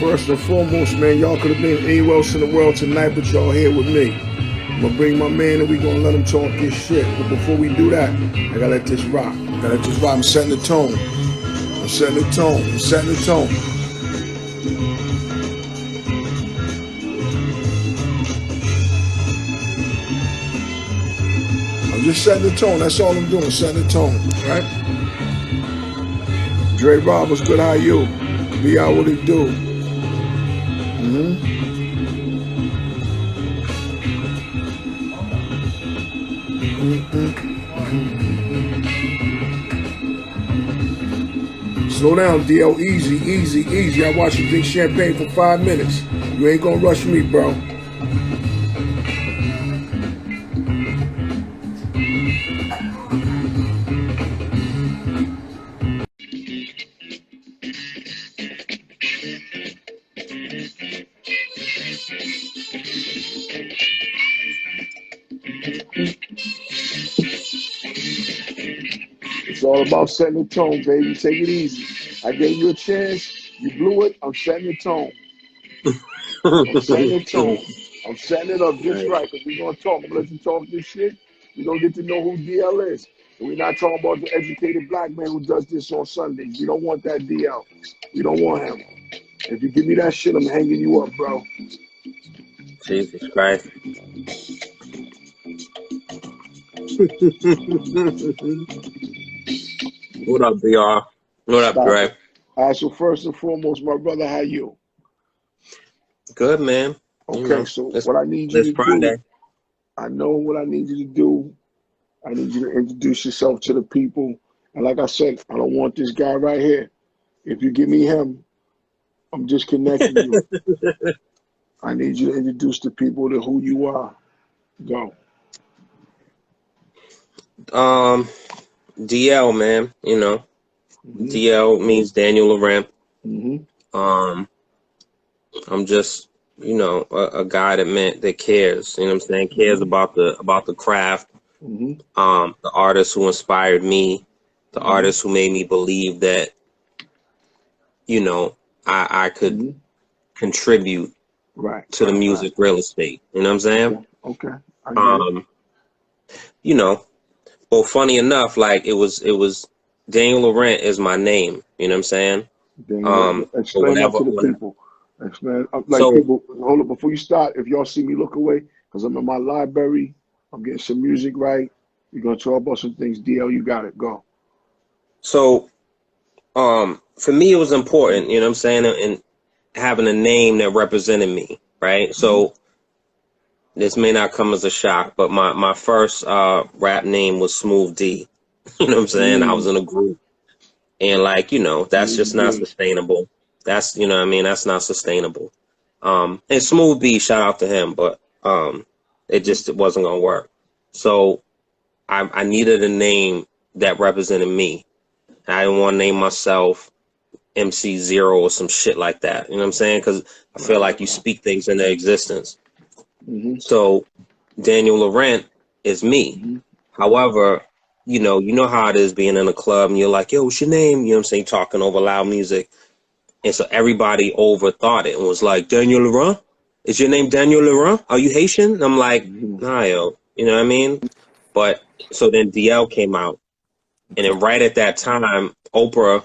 First and foremost, man, y'all could have been anywhere else in the world tonight, but y'all here with me. I'm gonna bring my man and we gonna let him talk his shit. But before we do that, I gotta let this rock. I'm setting the tone. I'm setting the tone. I'm setting the tone. I'm just setting the tone. That's all I'm doing, setting the tone, right? Dre Rob, what's good? How you? Be out, what it do? Slow down, DL. Easy, easy, easy. I watch you drink champagne for 5 minutes. You ain't gonna rush me, bro. It's all about setting the tone, baby. Take it easy. I gave you a chance. You blew it. I'm setting the tone. I'm setting the tone. I'm setting it up just right because we're going to talk. I'm going to let you talk this shit. We're going to get to know who DL is. And we're not talking about the educated black man who does this on Sundays. We don't want that DL. We don't want him. If you give me that shit, I'm hanging you up, bro. Jesus Christ. What up, BR? What up, Dre? All right, so first and foremost, my brother, how you? Good, man. Okay, so what I need you to do, I know what I need you to do. I need you to introduce yourself to the people. And like I said, I don't want this guy right here. If you give me him, I'm just connecting you. I need you to introduce the people to who you are. Go. DL, man. You know, DL means Daniel Laurent. I'm just, you know, a guy that cares. You know what I'm saying? Cares about the craft. The artist who inspired me, the artist who made me believe that, you know, I could contribute to the music real estate. You know what I'm saying? Okay. You know, well, funny enough, like it was Daniel Laurent is my name. You know what I'm saying? Explain that to the people. Explain, people, hold up, before you start, if y'all see me look away, because I'm in my library, I'm getting some music right. We're going to talk about some things. DL, you got it. Go. So, for me, it was important, you know what I'm saying, and having a name that represented me, right? So, this may not come as a shock, but my first rap name was Smooth D. You know what I'm saying? I was in a group. And, like, you know, that's just not sustainable. That's, you know what I mean? That's not sustainable. And Smooth B, shout out to him, but it wasn't going to work. So, I needed a name that represented me. I didn't want to name myself MC Zero or some shit like that. You know what I'm saying? Because I feel like you speak things into existence. So Daniel Laurent is me. However, you know how it is being in a club and you're like, yo, what's your name? You know what I'm saying? Talking over loud music. And so everybody overthought it and was like, Daniel Laurent? Is your name Daniel Laurent? Are you Haitian? And I'm like, nah, yo. You know what I mean? But so then DL came out. And then right at that time, Oprah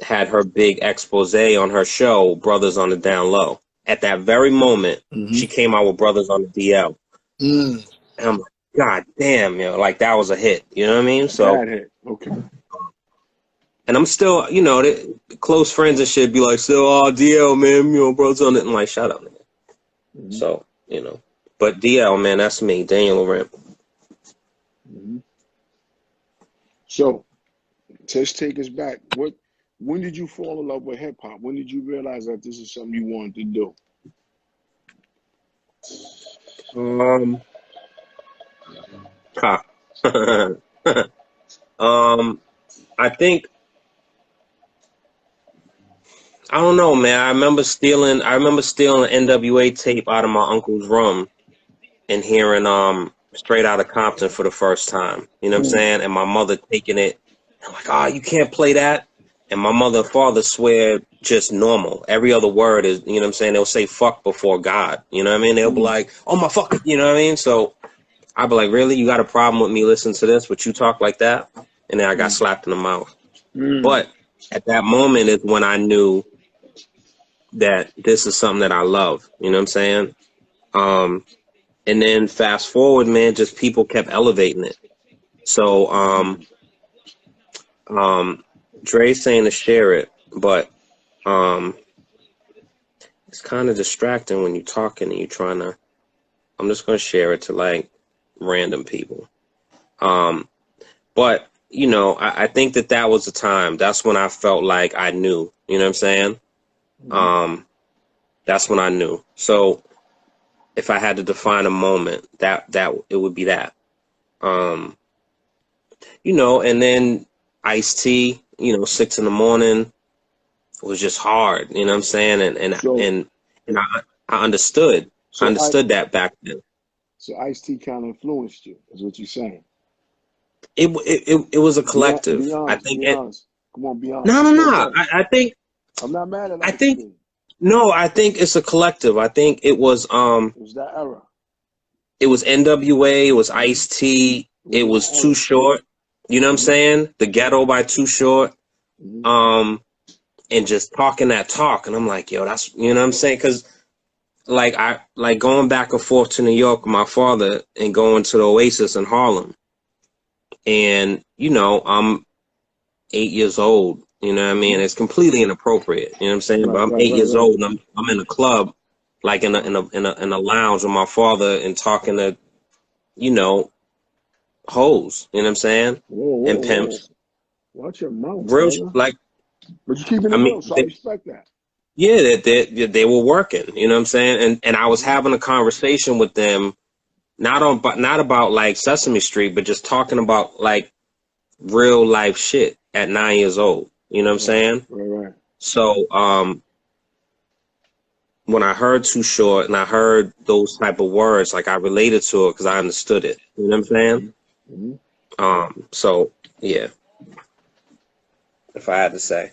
had her big expose on her show, Brothers on the Down Low. at that very moment, Mm-hmm. she came out with Brothers on the DL. Mm. And I'm like, God damn, like that was a hit. You know what I mean? So, Bad hit. Okay. and I'm still, the close friends and shit be like, still, oh, DL, man, Brothers on it. I'm like, shut up, man. Mm-hmm. So, but DL, man, that's me, Daniel Laurent. Mm-hmm. So, let's take us back. When did you fall in love with hip hop? When did you realize that this is something you wanted to do? Ha. I think, I don't know, man. I remember stealing an NWA tape out of my uncle's room and hearing Straight Outta Compton for the first time. You know what I'm saying? And my mother taking it. I'm like, oh, you can't play that. And my mother and father swear just normal. Every other word is, you know what I'm saying? They'll say fuck before God. You know what I mean? They'll be like, oh my fuck, you know what I mean? So I'd be like, really? You got a problem with me listening to this, but you talk like that? And then I got slapped in the mouth. But at that moment is when I knew that this is something that I love. You know what I'm saying? And then fast forward, man, just people kept elevating it. So Dre's saying to share it, but it's kind of distracting when you're talking and you're trying to. I'm just gonna share it to like random people. But I think that was the time. That's when I felt like I knew. You know what I'm saying? That's when I knew. So if I had to define a moment, that it would be that. And then Ice-T, 6 a.m. was just hard. You know what I'm saying? And I understood. I understood that back then. So Ice-T kind of influenced you, is what you're saying. It was a collective. Be I honest. think Be honest. Come on, be honest. no. I think I'm not mad at I Ice-T. think no. I think it's a collective. I think it was It was that era. It was NWA. It was Ice-T. It was Too Short. You know what I'm saying? The Ghetto by Too Short. And just talking that talk, and I'm like, yo, that's, you know what I'm saying? Because I going back and forth to New York with my father and going to the Oasis in Harlem, and I'm 8 years old. You know what I mean? It's completely inappropriate. You know what I'm saying? But I'm 8 years old, and I'm in a club, like in a lounge with my father, and talking to hoes. You know what I'm saying? And pimps. Watch your mouth, Real brother. like. But you keeping it real, so I respect that. Yeah, they were working, you know what I'm saying? And I was having a conversation with them, not about like Sesame Street, but just talking about like real life shit at 9 years old. You know what I'm saying? Right. So when I heard Too Short and I heard those type of words, like I related to it because I understood it. You know what I'm saying? So yeah, if I had to say.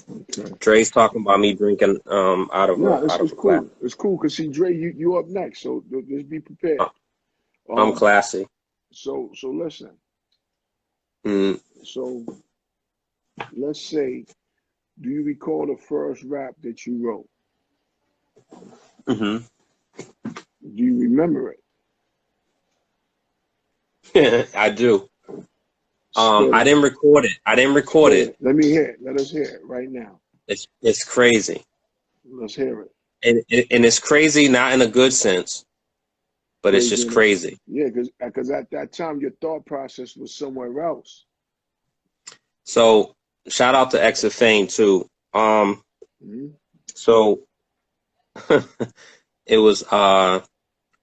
Okay. Dre's talking about me drinking out of a It's glass. cool. It's cool because see, Dre, you up next, so just be prepared. I'm classy. So listen. Mm. So let's say, do you recall the first rap that you wrote? Mm-hmm. Do you remember it? I do. I didn't record it. Let me hear it. Let us hear it right now. It's crazy. Let's hear it. And it's crazy, not in a good sense, but it's just crazy. Yeah, because at that time your thought process was somewhere else. So shout out to X of Fame too. So it was I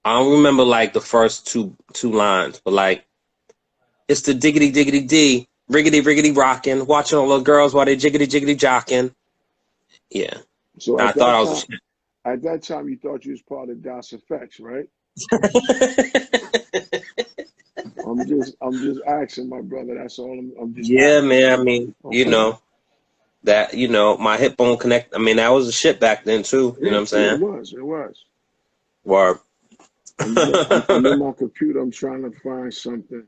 don't remember like the first two lines, but like it's the diggity diggity d riggity riggity rockin', watching all the girls while they jiggity jiggity jockin'. Yeah. So I thought I was at that time you thought you was part of Das Effects, right? I'm just asking, my brother. That's all. I'm just asking. Man. I mean, that my hip bone connect. I mean, that was a shit back then too. You know what I'm saying? It was. Word. I'm in my computer. I'm trying to find something.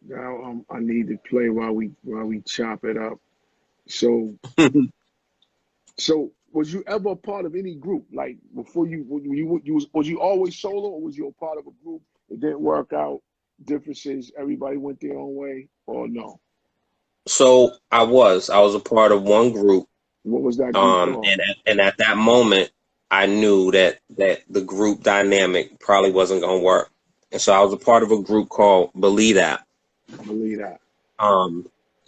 Now I need to play while we chop it up. So was you ever a part of any group? Like before was you always solo, or was you a part of a group? It didn't work out, differences, everybody went their own way, or no? So I was a part of one group, What was that group called? and at that moment, I knew that the group dynamic probably wasn't gonna work, and so I was a part of a group called Believe That. I believe that.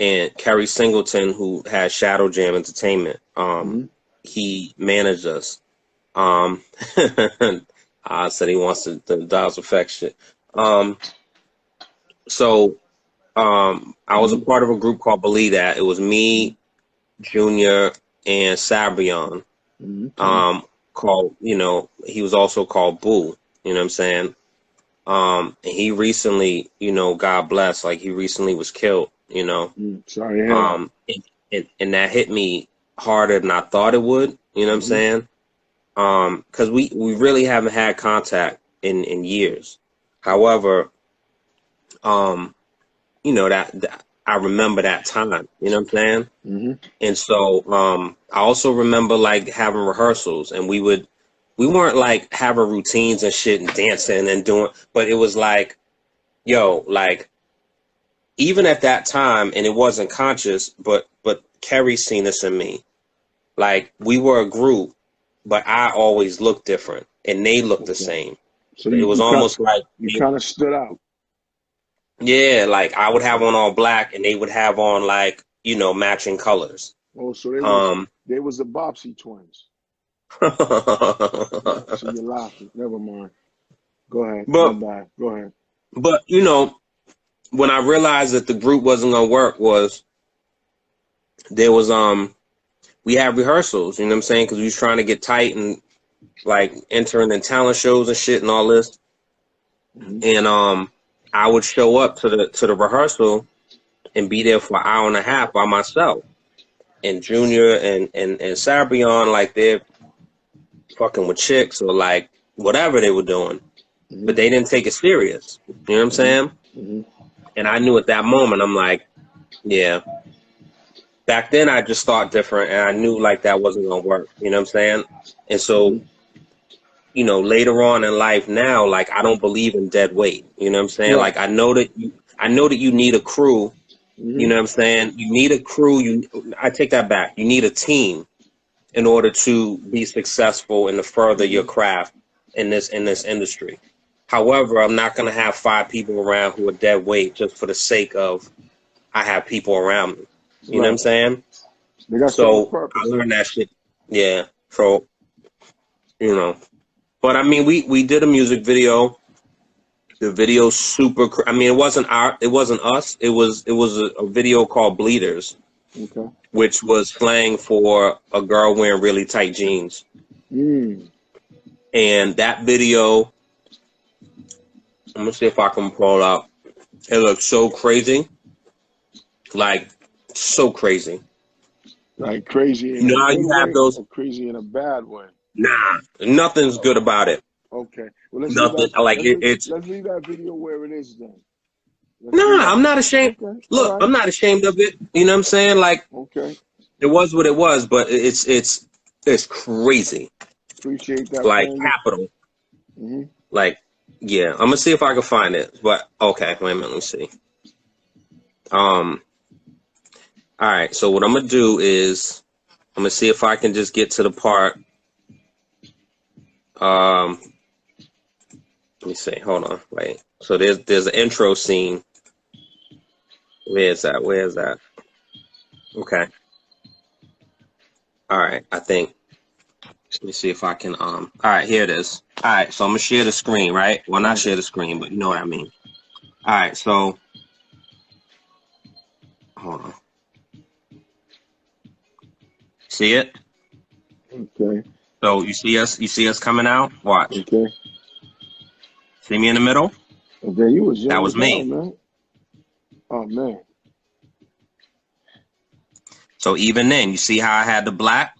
And Kerry Singleton, who had Shadow Jam Entertainment, Mm-hmm. he managed us. I said he wants the Dials Effect shit. So I was a Mm-hmm. part of a group called Believe That. It was me, Junior, and Sabrion. Mm-hmm. Called, he was also called Boo. You know what I'm saying? And he recently, God bless, like he recently was killed. Sorry to hear that. And that hit me harder than I thought it would. You know what I'm Mm-hmm. saying? Because we really haven't had contact in years. However, that I remember that time. You know what I'm saying? Mm-hmm. And so I also remember like having rehearsals, and we weren't like having routines and shit and dancing and doing, but it was like, yo, like even at that time, and it wasn't conscious, but Kerry seen this in me. Like we were a group, but I always looked different, and they looked the Okay. same. So It was almost like you kind of stood out. yeah, like I would have on all black, and they would have on like matching colors. Oh, so Um, they was the Bobbsey twins. Yeah. but So you're laughing. Never mind. Go ahead. My bad. Go ahead. but when I realized that the group wasn't gonna work was there was we had rehearsals, you know what I'm saying? Because we was trying to get tight and like entering in talent shows and shit and all this. Mm-hmm. And I would show up to the rehearsal and be there for an hour and a half by myself. And Junior and Sabrion, like they're fucking with chicks or like whatever they were doing. Mm-hmm. But they didn't take it serious. You know what I'm saying? Mm-hmm. And I knew at that moment, I'm like, yeah. Back then I just thought different, and I knew like that wasn't gonna work. You know what I'm saying? And so, Mm-hmm. later on in life now, like I don't believe in dead weight. You know what I'm saying? Right. Like I know that you need a crew. You Mm-hmm. know what I'm saying? You need a crew. I take that back. You need a team in order to be successful and to further your Mm-hmm. craft in this industry. However, I'm not gonna have 5 people around who are dead weight just for the sake of I have people around me. You know what I'm Right. saying? They got to serve a So I purpose. learned that shit. Yeah. So, but I mean, we did a music video. The video super. I mean, it wasn't us. It was a video called Bleeders, Okay. which was slang for a girl wearing really tight jeans. Mm. And that video, I'm gonna see if I can pull it up. It looks so crazy, like so crazy. Like crazy in You a know how good you have way those? or crazy in a bad way? Nah, nothing's good about it. Okay. Well, let's leave Nothing that. like it's. Let's leave that video where it is then. Let's do Nah, that. I'm not ashamed. Okay. All Look, right. I'm not ashamed of it. You know what I'm saying? Like Okay. it was what it was, but it's crazy. Appreciate that, Like family. capital. Mm-hmm. Like yeah, I'm gonna see if I can find it. But okay, wait a minute, let me see. All right. So what I'm gonna do is I'm gonna see if I can just get to the part. Um, let me see. Hold on. Wait. So there's an intro scene. Where is that? Where is that? Okay. All right. I think. Let me see if I can. All right. Here it is. All right. So I'm gonna share the screen, right? Well, not Mm-hmm. share the screen, but you know what I mean. All right. So hold on. See it? Okay. So you see us? You see us coming out? Watch. Okay. See me in the middle? Okay. You was That young was as hell, me. man. Oh man. So even then, you see how I had the black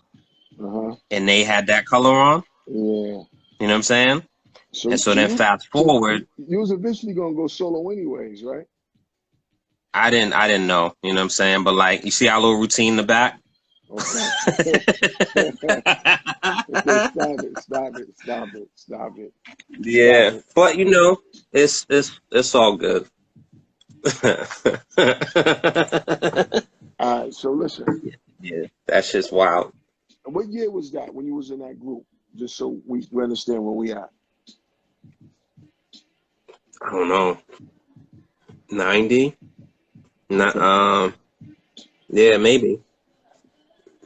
Uh-huh. and they had that color on? Yeah. You know what I'm saying? So And so so then you fast so forward, you was eventually gonna go solo anyways, right? I didn't know, you know what I'm saying? But like, you see our little routine in the back? Okay. Okay, stop Yeah, it. but you know, it's all good. All right, so listen, Yeah, that's just wild. what year was that when you was in that group? Just so we understand where we at. I don't know, 90? Not, Okay. yeah, maybe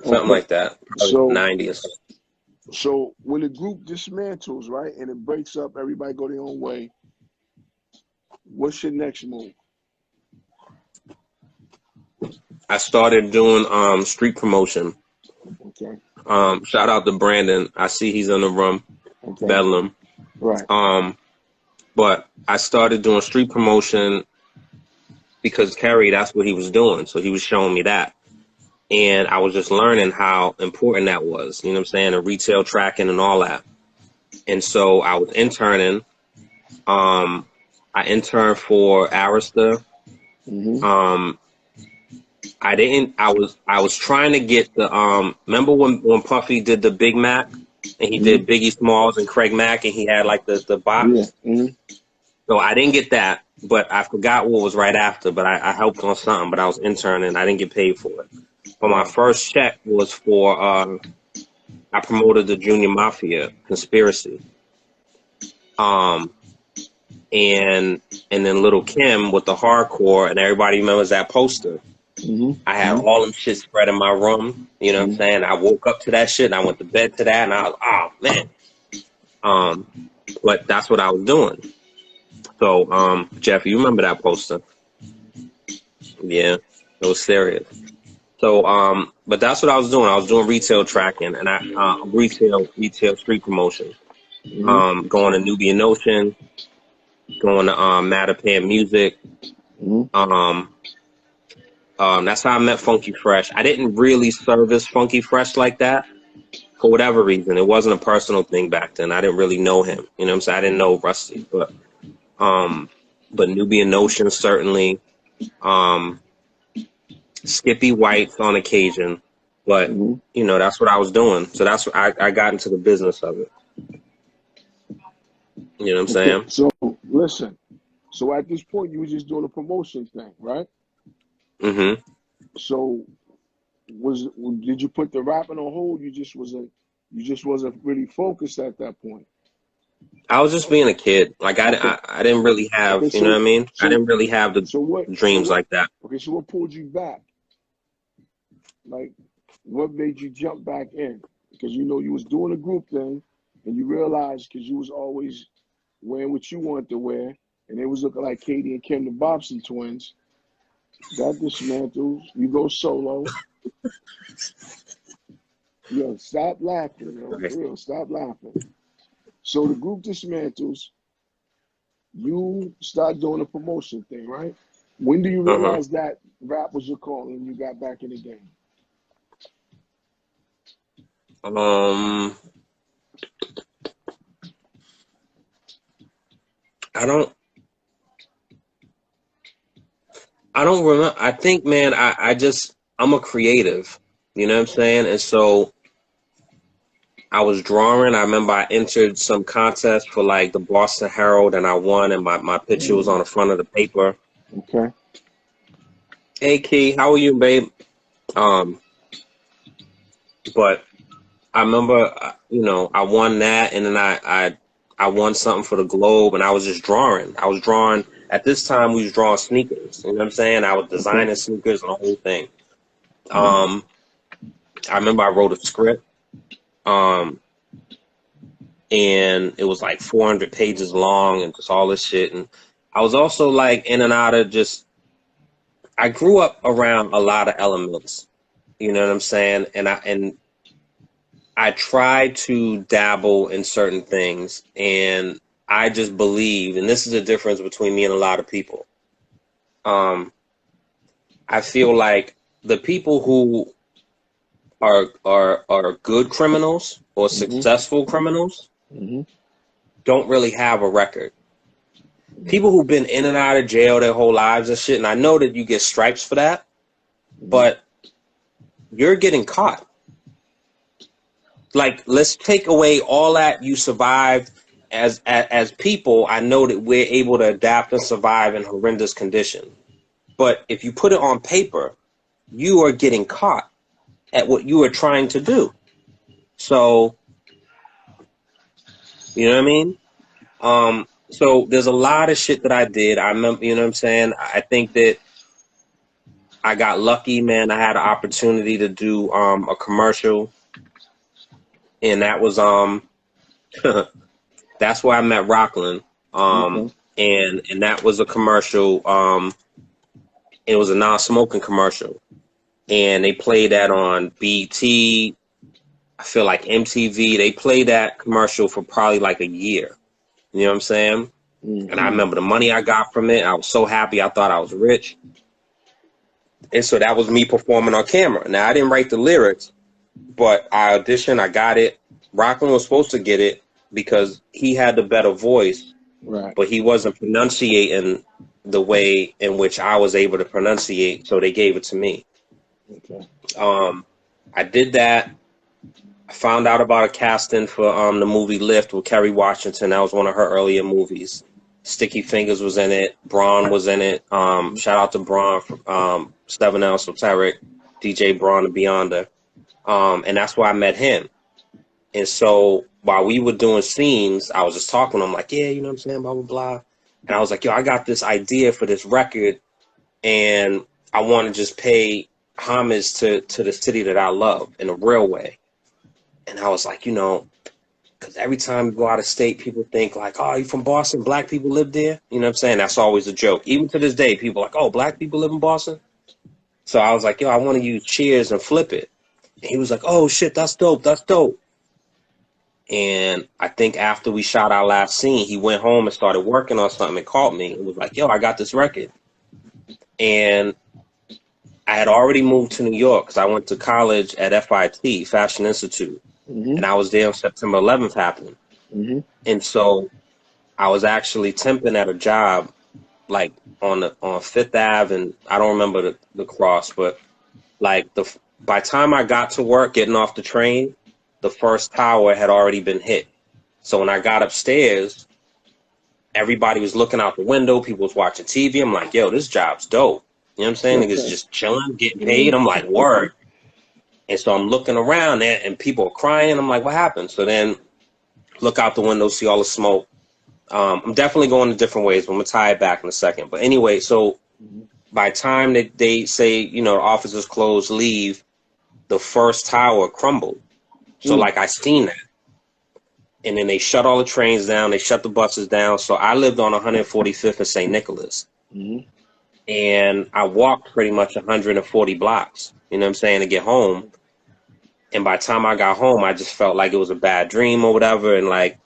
something Okay. like that. Probably So 90 or something. so when the group dismantles, right, and it breaks up, everybody go their own way. What's your next move? I started doing street promotion. Okay. Shout out to Brandon. I see he's in the room, Okay. Bedlam. Right. But I started doing street promotion because Kerry, that's what he was doing. So he was showing me that. And I was just learning how important that was, you know what I'm saying, and retail tracking and all that. And so I was interning. I interned for Arista. Mm-hmm. Um, I was trying to get the, remember when Puffy did the Big Mac and he Mm-hmm. did Biggie Smalls and Craig Mack and he had like the Yeah. box? Mm-hmm. So I didn't get that, but I forgot what was right after, but I helped on something, but I was interning. I didn't get paid for it. But my Right. first check was for, I promoted the Junior Mafia conspiracy. Um, and then Little Kim with the hardcore, and everybody remembers that poster. I had Mm-hmm. all them shit spread in my room. You know what I'm Mm-hmm. saying? I woke up to that shit and I went to bed to that and I was, oh man. But that's what I was doing. So, Jeff, you remember that poster? Yeah, it was serious. So, but that's what I was doing. I was doing retail tracking and retail street promotion. Mm-hmm. Going to Nubian Notion, going to Mattapan Music. Mm-hmm. Um, that's how I met Funky Fresh. I didn't really service Funky Fresh like that for whatever reason. It wasn't a personal thing back then. I didn't really know him. You know what I'm saying? I didn't know Rusty, um, but Nubian Notion certainly. Um, Skippy White's on occasion, but Mm-hmm. you know that's what I was doing. So that's what I got into the business of it. You know what I'm Okay. saying? So listen. So at this point, you were just doing a promotion thing, right? Hmm. So was did you put the rapping on hold? You just wasn't really focused at that point. I was just being a kid. Like Okay. I didn't really Okay. have, you know what So I mean? I so didn't really have the so what so dreams what like that. okay, so what pulled you back? Like what made you jump back in? Because you know you was doing a group thing and you realized because you was always wearing what you wanted to wear and it was looking like Katie and Kim the Bobson twins. That dismantles, you go solo. Yo, stop laughing, yo. Right. For real, stop laughing. So the group dismantles, you start doing a promotion thing, right? When do you Uh-huh. realize that rap was your calling and you got back in the game? Um, I don't, I don't remember. I think, man, I'm a creative. You know what I'm saying? And so I was drawing. I remember I entered some contest for like the Boston Herald and I won and my picture was on the front of the paper. Okay. Hey Key, how are you, babe? Um, but I remember, you know, I won that and then I won something for the Globe and I was just drawing. I was drawing at this time we was drawing sneakers. You know what I'm saying? I was Okay. designing sneakers and the whole thing. Mhm. Um, I remember I wrote a script. Um, and it was like 400 pages long and just all this shit. And I was also like in and out of just, I grew up around a lot of elements, you know what I'm saying? And I tried to dabble in certain things and I just believe, and this is the difference between me and a lot of people. Um, I feel like the people who are good criminals or Mhm. successful criminals Mhm. don't really have a record. People who've been in and out of jail their whole lives and shit, and I know that you get stripes for that, Mhm. but you're getting caught. like, let's take away all that you survived. As people, I know that we're able to adapt and survive in horrendous conditions. But if you put it on paper, you are getting caught at what you are trying to do. So, you know what I mean? So there's a lot of shit that I did. I remember, you know what I'm saying? I think that I got lucky, man. I had an opportunity to do a commercial, and that was that's where I met Rockland. Okay. And that was a commercial. It was a non-smoking commercial, and they played that on BT. I feel like MTV. They played that commercial for probably like a year. You know what I'm saying? And I remember the money I got from it. I was so happy. I thought I was rich. And so that was me performing on camera. Now, I didn't write the lyrics, but I auditioned. I got it. Rockland was supposed to get it because he had the better voice, Right. but he wasn't pronunciating the way in which I was able to pronunciate. So they gave it to me. Okay. I did that. I found out about a casting for the movie Lift with Kerry Washington. That was one of her earlier movies. Sticky Fingers was in it. Braun was in it. Shout out to Braun from 7 Esoteric, DJ Braun and Beyonder. And that's where I met him. And so while we were doing scenes, I was just talking to him like, yeah, you know what I'm saying, blah, blah, blah. And I was like, yo, I got this idea for this record, and I want to just pay homage to the city that I love in a real way. And I was like, you know, because every time you go out of state, people think like, oh, you from Boston? Black people live there? You know what I'm saying? That's always a joke. Even to this day, people are like, oh, black people live in Boston? So I was like, yo, I want to use Cheers and flip it. And he was like, oh, shit, that's dope. That's dope. And I think after we shot our last scene, he went home and started working on something and called me and was like, yo, I got this record. And I had already moved to New York because I went to college at FIT, Fashion Institute. And I was there on September 11th happening. And so I was actually temping at a job like on Fifth Ave, and I don't remember the cross, but like by the time I got to work, getting off the train, the first tower had already been hit. So when I got upstairs, everybody was looking out the window, people was watching TV. I'm like, yo, this job's dope. You know what I'm saying? Niggas just chilling, getting paid. I'm like, word. And so I'm looking around there, and people are crying. I'm like, what happened? So then look out the window, see all the smoke. I'm definitely going to different ways, but I'm going to tie it back in a second. But anyway, so by the time that they say, you know, the office is closed, leave, the first tower crumbled. So, like, I seen that. And then they shut all the trains down. They shut the buses down. So I lived on 145th and St. Nicholas. And I walked pretty much 140 blocks, you know what I'm saying, to get home. And by the time I got home, I just felt like it was a bad dream or whatever. And, like,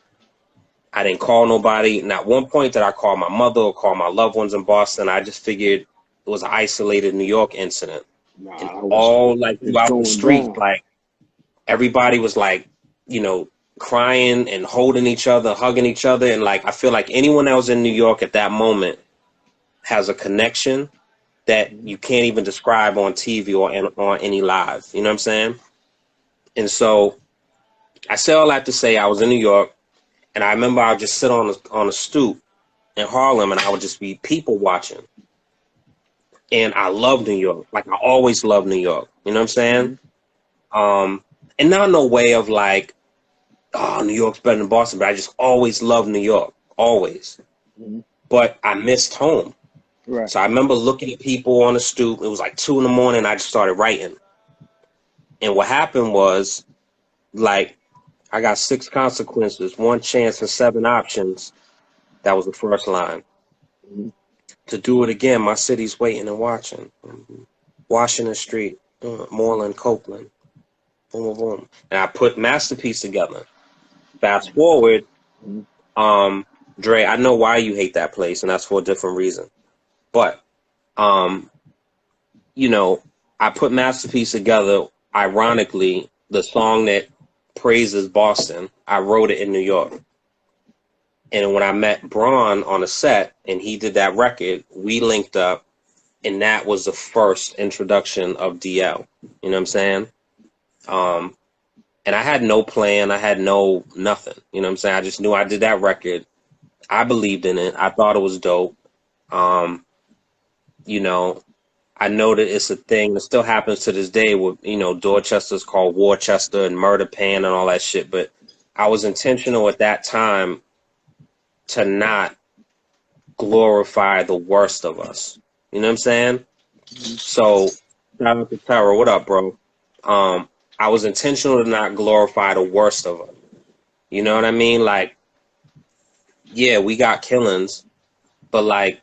I didn't call nobody. Not one point did I call my mother or call my loved ones in Boston. I just figured it was an isolated New York incident. And all, like, throughout the street, like, everybody was, like, you know, crying and holding each other, hugging each other. And, like, I feel like anyone that was in New York at that moment has a connection that you can't even describe on TV or on any live. You know what I'm saying? And so I say all that to say I was in New York, and I remember I would just sit on a stoop in Harlem, and I would just be people watching. And I love New York. Like, I always loved New York. You know what I'm saying? And not no way of like, oh, New York's better than Boston, but I just always loved New York. Always. But I missed home. Right. So I remember looking at people on the stoop. It was like 2 a.m. I just started writing. And what happened was, like, I got 6 consequences, 1 chance, and 7 options. That was the first line. To do it again, my city's waiting and watching. Washington Street, Moreland, Copeland, boom, boom, boom. And I put Masterpiece together. Fast forward, Dre, I know why you hate that place, and that's for a different reason. But, you know, I put Masterpiece together. Ironically, the song that praises Boston, I wrote it in New York. And when I met Braun on a set and he did that record, we linked up, and that was the first introduction of DL. You know what I'm saying? And I had no plan. I had no nothing. You know what I'm saying? I just knew I did that record. I believed in it. I thought it was dope. Um, you know, I know that it's a thing that still happens to this day with, Dorchester's called Worcester and Murder Pan and all that shit. But I was intentional at that time to not glorify the worst of us. You know what I'm saying? So, shout out to Terror. What up, bro? I was intentional to not glorify the worst of us. You know what I mean? Like, yeah, we got killings, but like,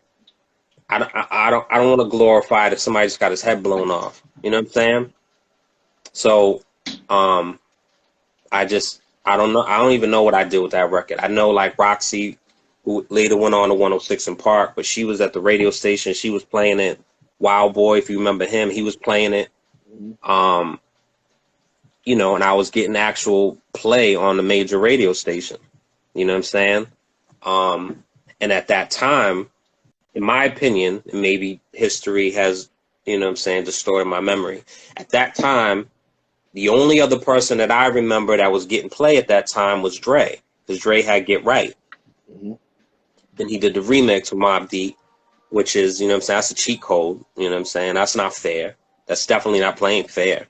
I don't want to glorify that somebody just got his head blown off. You know what I'm saying? So, um, I don't know. I don't even know what I did with that record. I know like Roxy, who later went on to 106 in Park, but she was at the radio station. She was playing it. Wild Boy, if you remember him, he was playing it. And I was getting actual play on the major radio station. You know what I'm saying? And at that time, in my opinion, and maybe history has, distorted my memory. At that time, the only other person that I remember that was getting play at that time was Dre, because Dre had Get Right. And he did the remix of Mobb Deep, which is, that's a cheat code. You know what I'm saying? That's not fair. That's definitely not playing fair.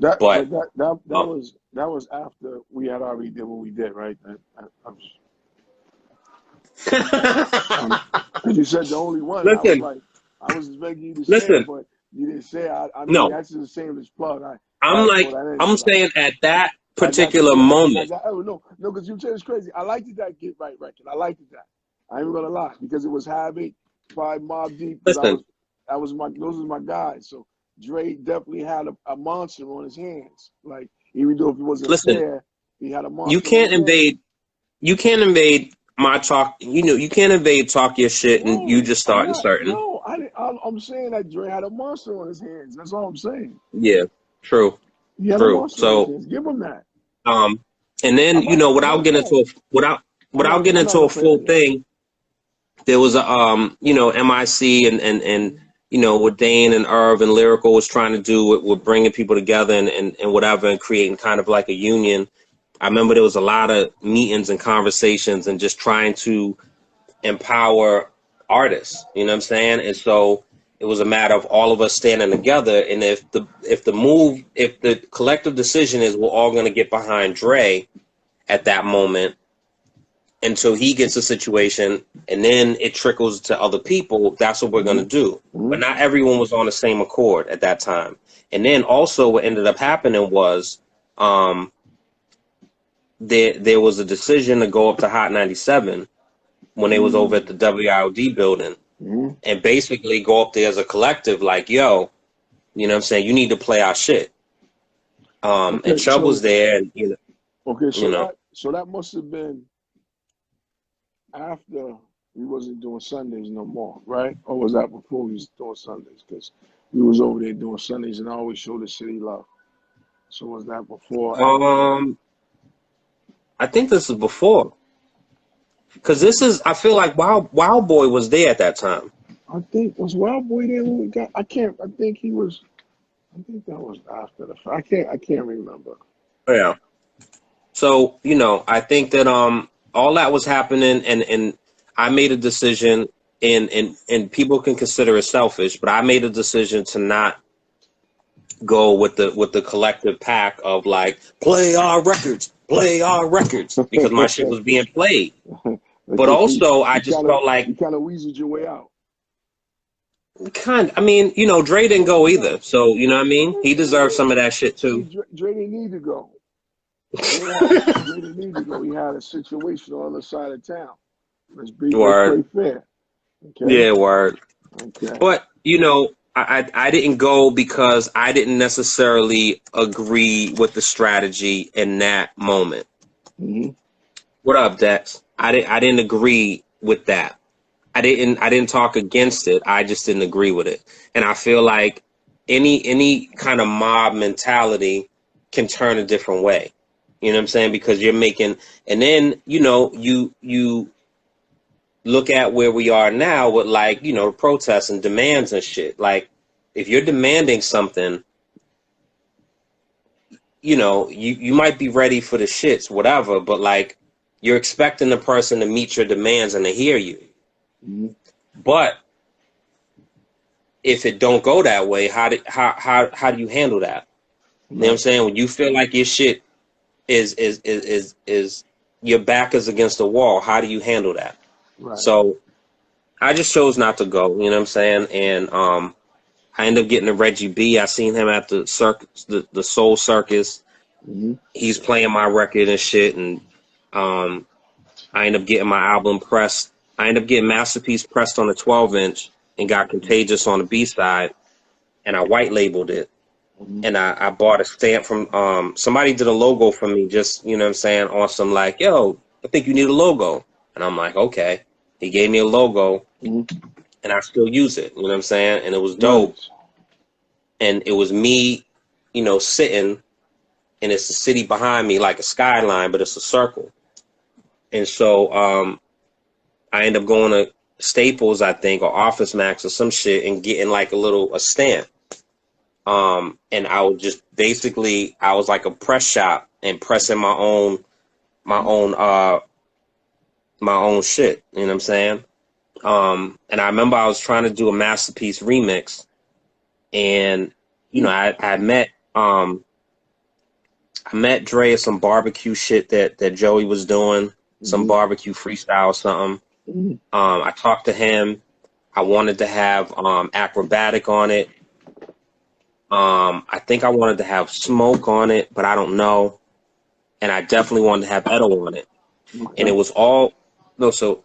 That But that was after we had already did what we did, right? Because you said the only one. listen, I was expecting you to say it, listen. but you didn't say it. I mean, No, that's just the same as plug. I I'm gotta throw like, that in I'm because saying at that I got you. particular Yeah, moment. oh no, because you said it's crazy. I liked that Get Right record. I liked that. I ain't gonna lie because it was Havoc by Mobb Deep. Because Listen, those was my guys. So Dre definitely had a monster on his hands. Like even though if it wasn't listen. fair, he had a You monster on can't his hands. invade. You can't invade my talk. You can't invade talk your shit and you No, just I'm start not. inserting. No, I'm saying that Dre had a monster on his hands. That's all I'm saying. Yeah, true, He had a true. monster on his So, hands. Give him that. and then Matter without of getting fact, into a I'm not gonna full play that thing, there was a MIC and what Dane and Irv and Lyrical was trying to do with bringing people together and whatever and creating kind of like a union. I remember there was a lot of meetings and conversations and just trying to empower artists. You know what I'm saying? And so it was a matter of all of us standing together. And if the collective decision is we're all going to get behind Dre at that moment until he gets a situation and then it trickles to other people, that's what we're going to one. do. Hmm. But not everyone was on the same accord at that time. And then also what ended up happening was there was a decision to go up to Hot 97 when they was over at the WIOD building Hmm. and basically go up there as a collective like, yo, you know what I'm saying? You need to play our shit. And Okay, Chubb was there and, okay, you know. so that must have been after we wasn't doing Sundays no more, right? Or was that before we was doing Sundays? Because we was over there doing Sundays and I always showed the city love. So was that before or after? I think this is before. Because I feel like Wild Boy was there at that time. I think was Wild Boy there when we got. I can't. I think he was. I think that was after the. I can't. I can't remember. Yeah. So, I think that all that was happening and I made a decision and people can consider it selfish, but I made a decision to not go with the collective pack of like play our records because my shit was being played. But Okay, so also I just felt like you kind of weaseled your way out. I mean, Dre didn't go either. So, you know what I mean? He deserved some of that shit See, too. Dre didn't need to go. Dre didn't need to go. He had a situation on the other side of town. Let's Word. play fair. Okay. Yeah, word. Okay. But, I didn't go because I didn't necessarily agree with the strategy in that moment. Hmm. What up, Dex? I didn't agree with that. I didn't talk against it. I just didn't agree with it. And I feel like any kind of mob mentality can turn a different way. You know what I'm saying? Because you're making and then, you look at where we are now with like, protests and demands and shit. Like if you're demanding something, you know, you might be ready for the shits, whatever, but like you're expecting the person to meet your demands and to hear you. Mm-hmm. But if it don't go that way, how do you handle that? You know what I'm saying? When you feel like your shit is your back is against the wall, how do you handle that? Right. So I just chose not to go, you know what I'm saying? And I ended up getting to Reggie B. I seen him at the circus, the Soul Circus. Mm-hmm. He's playing my record and shit, and I ended up getting my album pressed. I ended up getting Masterpiece pressed on a 12-inch and got Contagious on the B side, and I white labeled it. Mm-hmm. And I bought a stamp from somebody did a logo for me, just, you know what I'm saying, on some like, yo, I think you need a logo. And I'm like, okay. He gave me a logo, Mm-hmm. and I still use it, you know what I'm saying? And it was dope. Nice. And it was me, you know, sitting, and it's the city behind me like a skyline, but it's a circle. And so I ended up going to Staples, I think, or Office Max or some shit, and getting like a stamp. And I was just basically, I was like a press shop and pressing my own shit. You know what I'm saying? And I remember I was trying to do a Masterpiece remix, and you know, I met Dre at some barbecue shit that Joey was doing, some barbecue freestyle or something. Mm-hmm. I talked to him. I wanted to have Acrobatic on it. I think I wanted to have Smoke on it, but I don't know. And I definitely wanted to have Edo on it. Okay. And it was all no, so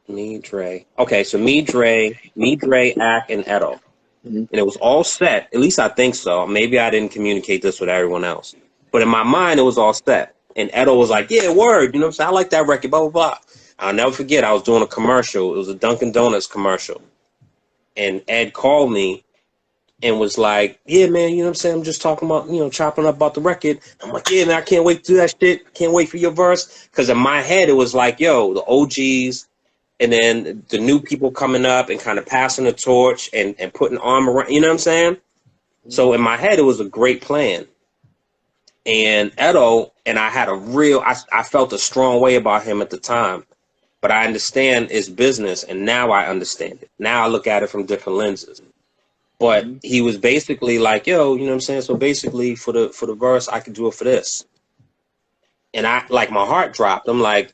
me, Dre. Okay, so me, Dre, Ak, and Edo. Mm-hmm. And it was all set. At least I think so. Maybe I didn't communicate this with everyone else. But in my mind, it was all set. And Edo was like, yeah, word. You know what I'm saying? I like that record, blah, blah, blah. I'll never forget, I was doing a commercial. It was a Dunkin' Donuts commercial. And Ed called me and was like, yeah, man, you know what I'm saying? I'm just talking about, you know, chopping up about the record. I'm like, yeah, man, I can't wait to do that shit. Can't wait for your verse. Because in my head, it was like, yo, the OGs and then the new people coming up and kind of passing the torch and putting arm around, you know what I'm saying? So in my head, it was a great plan. And Edo, and I had I felt a strong way about him at the time. But I understand it's business, and now I understand it. Now I look at it from different lenses. But he was basically like, yo, you know what I'm saying? So basically for the verse, I could do it for this. And I like my heart dropped. I'm like,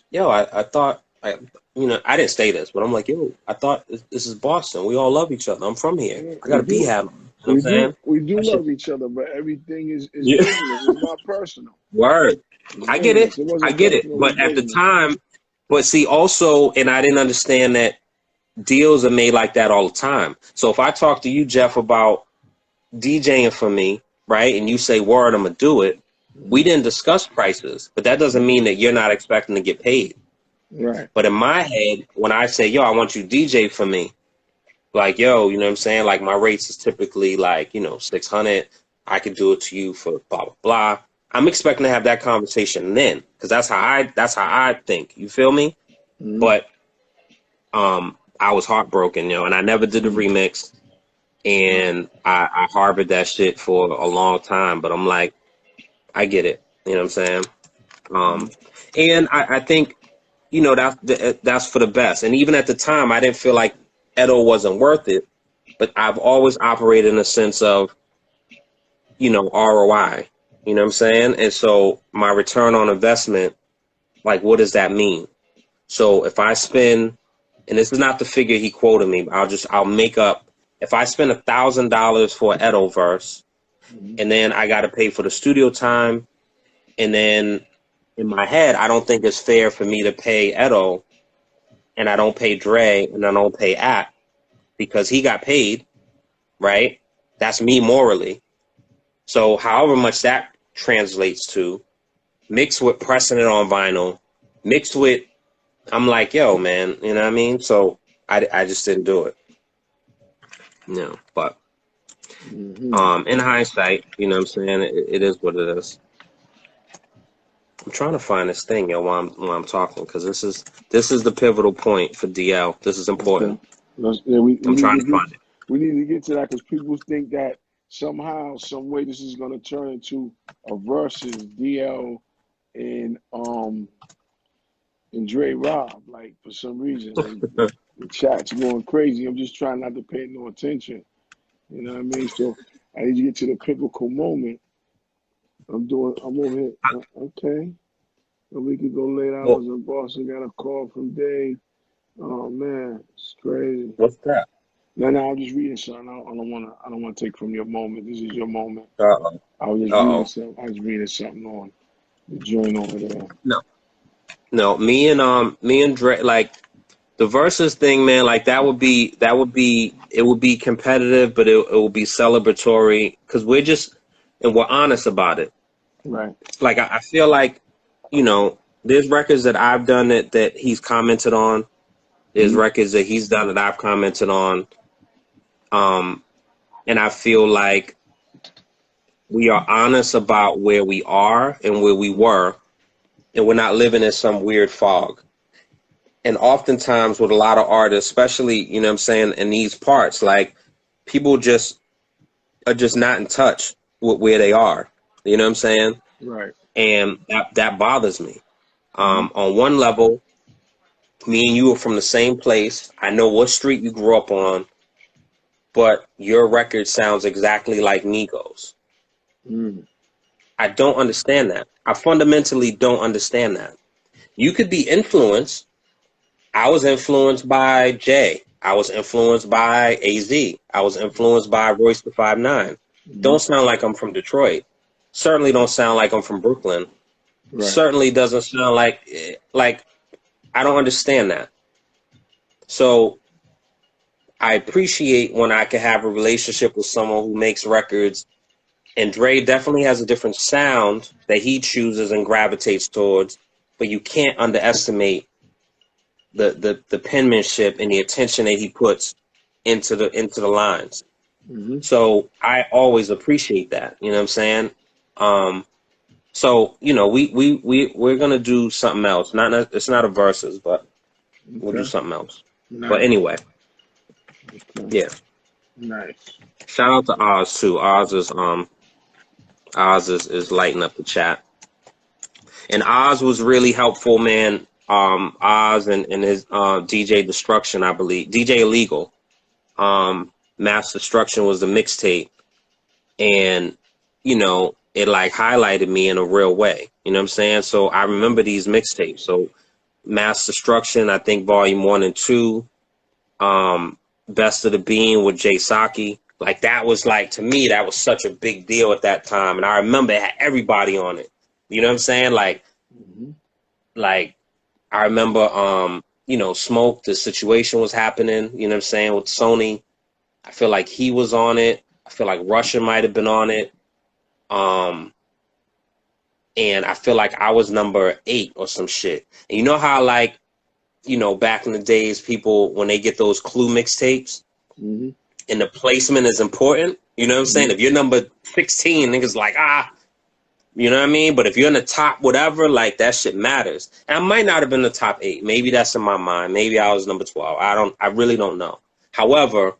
yo, I thought I didn't say this, but I'm like, yo, I thought this is Boston. We all love each other. I'm from here. I got a beehive. You know what I'm saying? We do love each other, but everything is Yeah. business. It's not personal. Word. It's I get it. business. I get it. Personal, But at the business. time, but see, also, and I didn't understand that deals are made like that all the time. So if I talk to you, Jeff, about DJing for me, right, and you say, word, I'm going to do it, we didn't discuss prices, but that doesn't mean that you're not expecting to get paid. Right. But in my head, when I say, yo, I want you to DJ for me, like, yo, you know what I'm saying? Like, my rates is typically like, you know, 600. I could do it to you for blah, blah, blah. I'm expecting to have that conversation then, because that's how I think. You feel me? Mm-hmm. But I was heartbroken, you know, and I never did the remix, and I harbored that shit for a long time. But I'm like, I get it. You know what I'm saying? And I think, you know, that's for the best. And even at the time, I didn't feel like Edo wasn't worth it, but I've always operated in a sense of, you know, ROI. You know what I'm saying? And so my return on investment, like, what does that mean? So if I spend, and this is not the figure he quoted me, but I'll make up, if I spend $1,000 for an Edo verse, and then I got to pay for the studio time, and then in my head, I don't think it's fair for me to pay Edo, and I don't pay Dre, and I don't pay Act, because he got paid, right? That's me morally. So however much that translates to, mixed with pressing it on vinyl, mixed with, I'm like, yo, man, you know what I mean? So I just didn't do it. No, but in hindsight, you know what I'm saying? It is what it is. I'm trying to find this thing, yo, while I'm talking, because this is the pivotal point for DL. This is important. Yeah, I'm trying to find it. We need to get to that because people think that somehow, some way, this is gonna turn into a versus DL and Dre Rob. Like for some reason, the chat's going crazy. I'm just trying not to pay no attention. You know what I mean? So I need to get to the pivotal moment. I'm over here. Okay. A week ago late, I Well, was in Boston, got a call from Dave. Oh man, it's crazy. what's that? No, I'm just reading something. I don't wanna take from your moment. This is your moment. Uh-oh. I was just reading Uh-oh. something. I was reading something on the joint over there. No. No, me and Dre, like the versus thing, man, like it would be competitive, but it will be celebratory because we're honest about it. Right. Like I feel like, there's records that I've done that he's commented on. There's Mm-hmm. records that he's done that I've commented on. And I feel like we are honest about where we are and where we were, and we're not living in some weird fog. And oftentimes with a lot of artists, especially, you know what I'm saying, in these parts, like people just are just not in touch with where they are. You know what I'm saying? Right. And that bothers me. Mm-hmm. On one level, me and you are from the same place. I know what street you grew up on, but your record sounds exactly like Nigo's. Mm. I don't understand that. I fundamentally don't understand that. You could be influenced. I was influenced by Jay. I was influenced by AZ. I was influenced by Royce the 5'9". Mm-hmm. Don't sound like I'm from Detroit. Certainly don't sound like I'm from Brooklyn. Right. Certainly doesn't sound like I don't understand that. So I appreciate when I can have a relationship with someone who makes records, and Dre definitely has a different sound that he chooses and gravitates towards, but you can't underestimate the penmanship and the attention that he puts into the lines. Mm-hmm. So I always appreciate that. You know what I'm saying? So we're gonna do something else. It's not a versus, but we'll do Okay. something else. But Nice. anyway, Okay. yeah. Nice. Shout out to Oz too. Oz is lighting up the chat. And Oz was really helpful, man. Oz and his DJ Destruction, I believe. DJ Illegal. Mass Destruction was the mixtape. And, it like highlighted me in a real way. You know what I'm saying? So I remember these mixtapes. So Mass Destruction, I think volume 1 and 2. Best of the Bean with Jay Saki. Like that was like, to me, that was such a big deal at that time. And I remember it had everybody on it. You know what I'm saying? Mm-hmm. Like I remember, Smoke, the situation was happening, you know what I'm saying, with Sony. I feel like he was on it. I feel like Russia might have been on it. And I feel like I was number 8 or some shit. And you know how, like, back in the days, people, when they get those Clue mixtapes Mm-hmm. and the placement is important, you know what I'm saying? If you're number 16, niggas like, you know what I mean? But if you're in the top whatever, like that shit matters. And I might not have been the top 8. Maybe that's in my mind. Maybe I was number 12. I really don't know. However,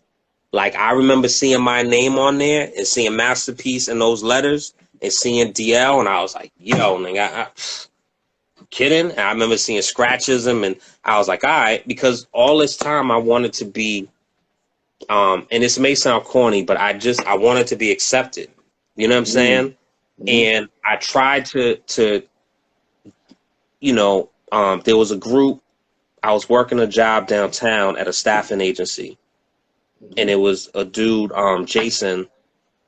like I remember seeing my name on there and seeing Masterpiece in those letters and seeing DL, and I was like, yo, nigga, kidding? And I remember seeing Scratchism, and I was like, all right, because all this time I wanted to be, and this may sound corny, but I wanted to be accepted. You know what I'm Mm-hmm. saying? And I tried to there was a group. I was working a job downtown at a staffing agency, and it was a dude, Jason,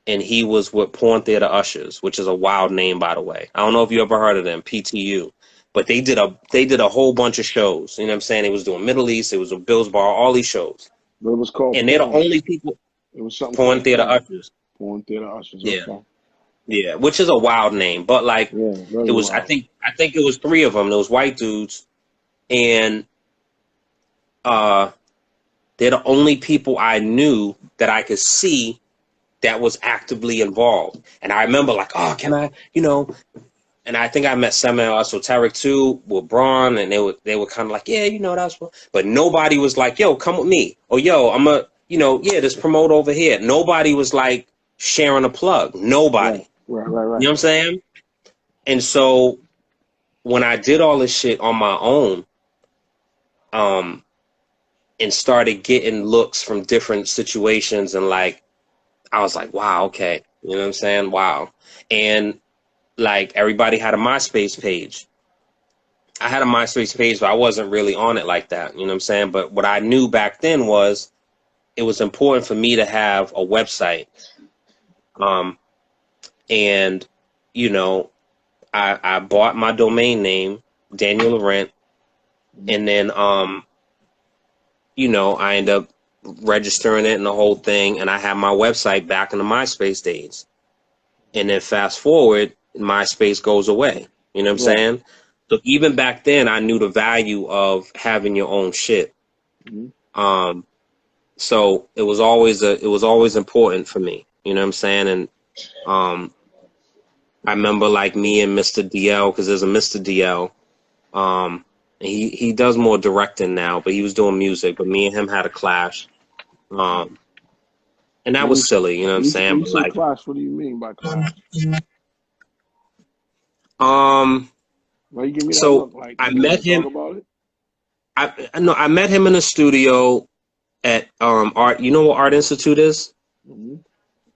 and he was with Porn Theater Ushers, which is a wild name, by the way. I don't know if you ever heard of them, PTU, but they did a whole bunch of shows. You know what I'm saying? It was doing Middle East, it was a Bills Bar, all these shows, But it was called and they're the porn. only people. It was something Porn called Theater porn. Ushers, Porn Theater Ushers. yeah, Okay. yeah, which is a wild name, but like Yeah, it very was. I wild. think it was 3 of them. Those white dudes, and they're the only people I knew that I could see that was actively involved. And I remember like, oh, can I, and I think I met Samuel Esoteric too with Braun, and they were kind of like, yeah, that's what, but nobody was like, yo, come with me, or yo, I'm a, yeah, just promote over here. Nobody was like, sharing a plug. Nobody. Right. Right. Right. You know Right. what I'm saying? And so when I did all this shit on my own, and started getting looks from different situations, and like I was like, wow, okay. You know what I'm saying? Wow. And like everybody had a MySpace page. I had a MySpace page, but I wasn't really on it like that. You know what I'm saying? But what I knew back then was it was important for me to have a website. Um, and, you know, I bought my domain name, Daniel Laurent, and then, you know, I ended up registering it and the whole thing, and I had my website back in the MySpace days. And then fast forward, MySpace goes away. You know what I'm Right. saying? So even back then, I knew the value of having your own shit. Mm-hmm. So it was always important for me. You know what I'm saying? And I remember like me and Mr. DL, because there's a Mr. DL. And he does more directing now, but he was doing music. But me and him had a clash. And that was silly. You know what I'm When saying? you But say like, clash, what do you mean by clash? um, Why you give me that so look? Like I you don't met want to talk him. about it? I know I met him in the studio at Art. You know what Art Institute is? Mm-hmm.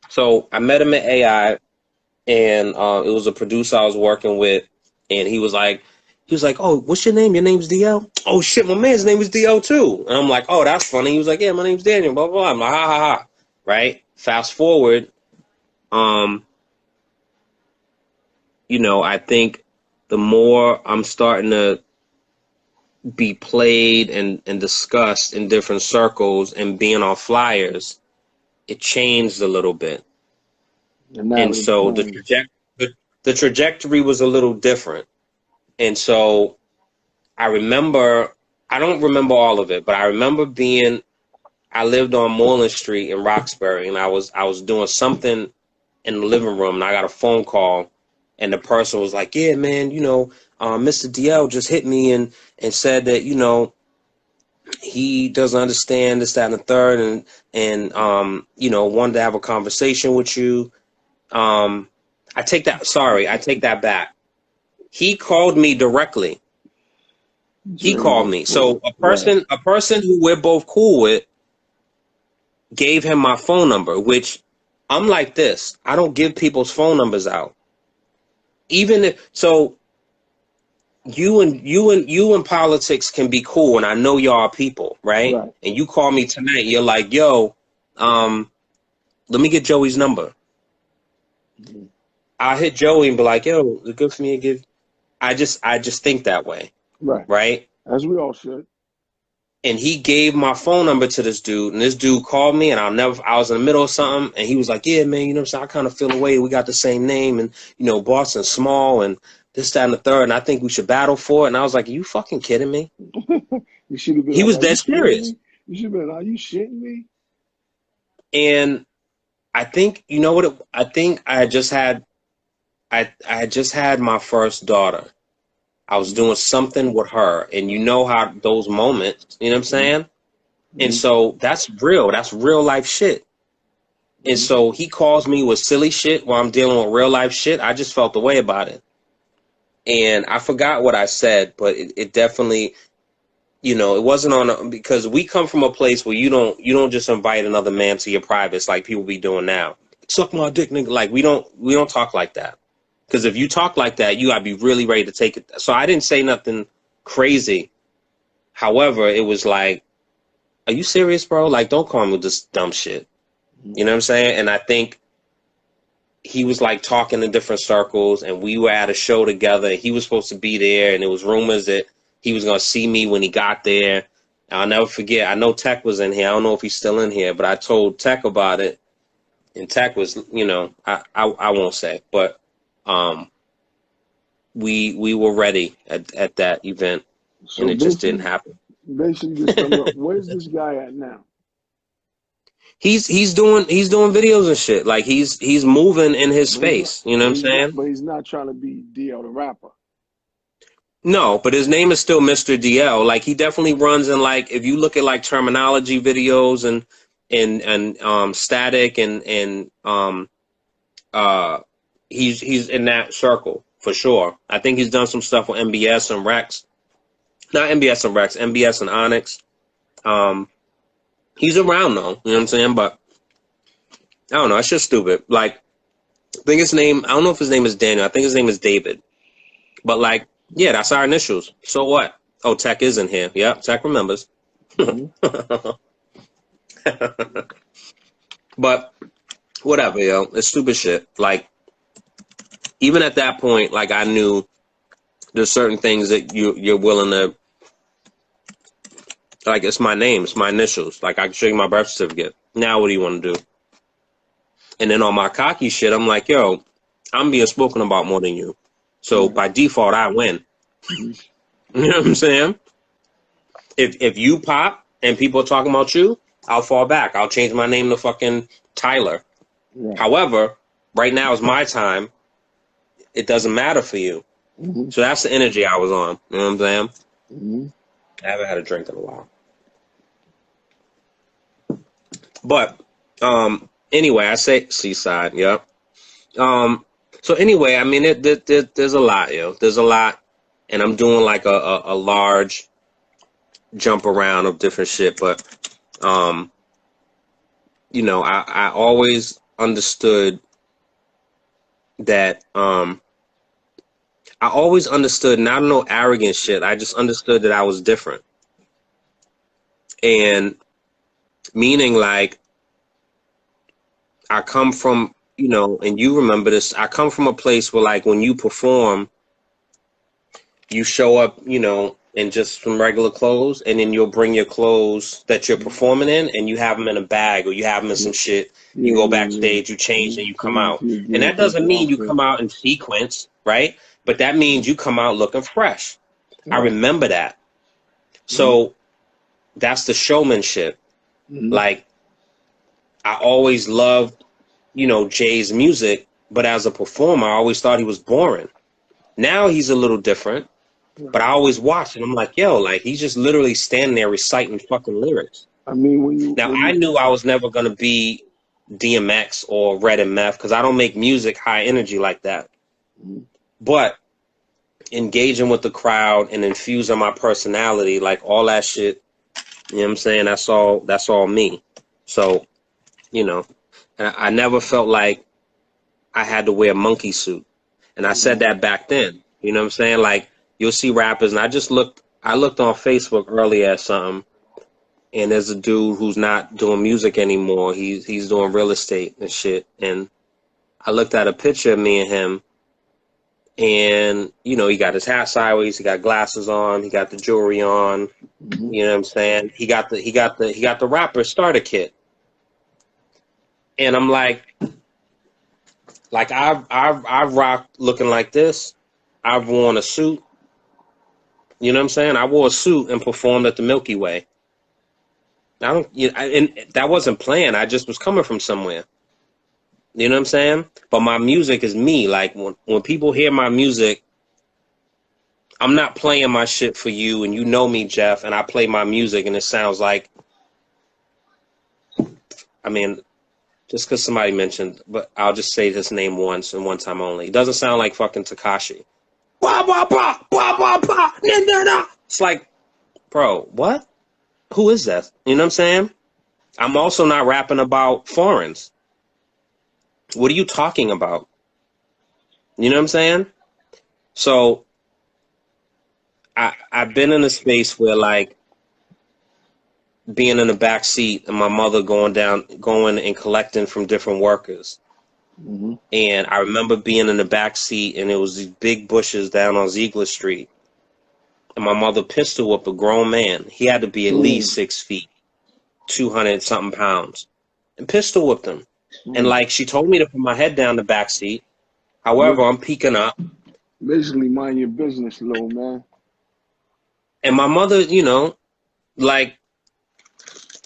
So I met him at AI, and it was a producer I was working with, and he was like, "Oh, what's your name? Your name's DL." Oh shit, my man's name is DL too. And I'm like, "Oh, that's funny." He was like, "Yeah, my name's Daniel." Blah blah blah. I'm like, "Ha ha ha!" Right? Fast forward, um, you know, I think the more I'm starting to be played and discussed in different circles and being on flyers, it changed a little bit. The And narrative so changed. the trajectory was a little different. And so I remember, I don't remember all of it, but I remember I lived on Moreland Street in Roxbury, and I was doing something in the living room, and I got a phone call, and the person was like, "Yeah, man, you know, Mr. DL just hit me and said that, you know, he doesn't understand this, that, and the third, and you know, wanted to have a conversation with you." Um, I take that back. He called me directly. He There you called go. me. So Right. a person who we're both cool with gave him my phone number, which I'm like this. I don't give people's phone numbers out. Even if so you and politics can be cool, and I know y'all are people, right? Right. And you call me tonight, you're like, yo, let me get Joey's number. Mm-hmm. I'll hit Joey and be like, yo, it's good for me to give. I just think that way, Right. right? As we all should. And he gave my phone number to this dude, and this dude called me, and I was in the middle of something, and he was like, yeah, man, you know what I'm saying? I kind of feel away. We got the same name, and, you know, Boston's small, and this, that, and the third, and I think we should battle for it. And I was like, are you fucking kidding me? You should have been He like, was "Are you dead shitting serious. me?" You should have been, "Are you shitting me?" And I think, you know what, I think I had just had my first daughter. I was Mm-hmm. doing something with her, and you know how those moments, you know what I'm saying? And Mm-hmm. so that's real life shit. And Mm-hmm. so he calls me with silly shit while I'm dealing with real life shit. I just felt the way about it. And I forgot what I said, but it definitely, you know, it wasn't because we come from a place where you don't just invite another man to your privates like people be doing now. Suck my dick, nigga. Like we don't talk like that. Because if you talk like that, you gotta be really ready to take it. So I didn't say nothing crazy. However, it was like, are you serious, bro? Like, don't call me with this dumb shit. You know what I'm saying? And I think he was like talking in different circles, and we were at a show together. He was supposed to be there, and there was rumors that he was gonna see me when he got there. I'll never forget. I know Tech was in here. I don't know if he's still in here, but I told Tech about it, and Tech was, you know, I won't say, but um, we were ready at that event, and So it just didn't happen. basically, just sum it up. Where's this guy at now? He's doing videos and shit. Like he's moving in his space. You know what I'm saying? But he's not trying to be DL the rapper. No, but his name is still Mr. DL. Like he definitely runs in like if you look at like terminology videos and and Static and he's in that circle for sure. I think he's done some stuff with MBS and Rex. Not MBS and Rex, MBS and Onyx. He's around though, you know what I'm saying? But I don't know, it's just stupid. Like, I think his name, I don't know if his name is Daniel, I think his name is David. But like, yeah, that's our initials. So what? Oh, Tech is in here. Yep, Tech remembers. But whatever, yo. It's stupid shit. Like, even at that point, like, I knew there's certain things that you're willing to, like, it's my name, it's my initials. Like, I can show you my birth certificate. Now what do you want to do? And then on my cocky shit, I'm like, yo, I'm being spoken about more than you. So by default, I win. You know what I'm saying? If you pop and people are talking about you, I'll fall back. I'll change my name to fucking Tyler. Right. However, right now is my time. It doesn't matter for you. So that's the energy I was on. You know what I'm saying? I haven't had a drink in a while. But anyway, I say Seaside. Yep. So anyway, I mean, there's a lot, yo. There's a lot, and I'm doing like a large jump around of different shit. But you know, I always understood that I always understood, not no arrogant shit. I just understood that I was different, and meaning like I come from, you know, and you remember this. I come from a place where, like, when you perform, you show up, you know, in just some regular clothes, and then you'll bring your clothes that you're performing in, and you have them in a bag, or you have them in some shit. You go backstage, you change, and you come out. And that doesn't mean you come out in sequence, right? But that means you come out looking fresh. I remember that. So that's the showmanship. Like, I always loved, you know, Jay's music, but as a performer, I always thought he was boring. Now he's a little different, but I always watch and I'm like, yo, like, he's just literally standing there reciting fucking lyrics. I mean, I knew I was never going to be DMX or Red and Meth because I don't make music high energy like that. But engaging with the crowd and infusing my personality, like all that shit, you know what I'm saying? That's all me. So, you know, and I never felt like I had to wear a monkey suit. And I said that back then, you know what I'm saying? Like, you'll see rappers, and I looked on Facebook earlier at something, and there's a dude who's not doing music anymore. He's doing real estate and shit. And I looked at a picture of me and him, and, you know, he got his hat sideways, he got glasses on, he got the jewelry on, you know what I'm saying? He got the rapper starter kit. And I'm like I've rocked looking like this. I've worn a suit. You know what I'm saying? I wore a suit and performed at the Milky Way. And that wasn't planned. I just was coming from somewhere. You know what I'm saying? But my music is me. Like, when people hear my music, I'm not playing my shit for you, and you know me, Jeff, and I play my music and it sounds like, I mean, just because somebody mentioned, but I'll just say his name once and one time only. It doesn't sound like fucking Tekashi. Blah, blah, blah, blah, blah, blah, nah, nah, nah. It's like, bro, what? Who is that? You know what I'm saying? I'm also not rapping about foreigns. What are you talking about? You know what I'm saying? So I've been in a space where, like, being in the back seat and my mother going and collecting from different workers. And I remember being in the back seat, and it was these big bushes down on Ziegler Street. And my mother pistol whipped a grown man. He had to be at least 6 feet, 200 something pounds, and pistol whipped him. And, like, she told me to put my head down the back seat. However, I'm peeking up. Basically, mind your business, little man. And my mother, you know, like,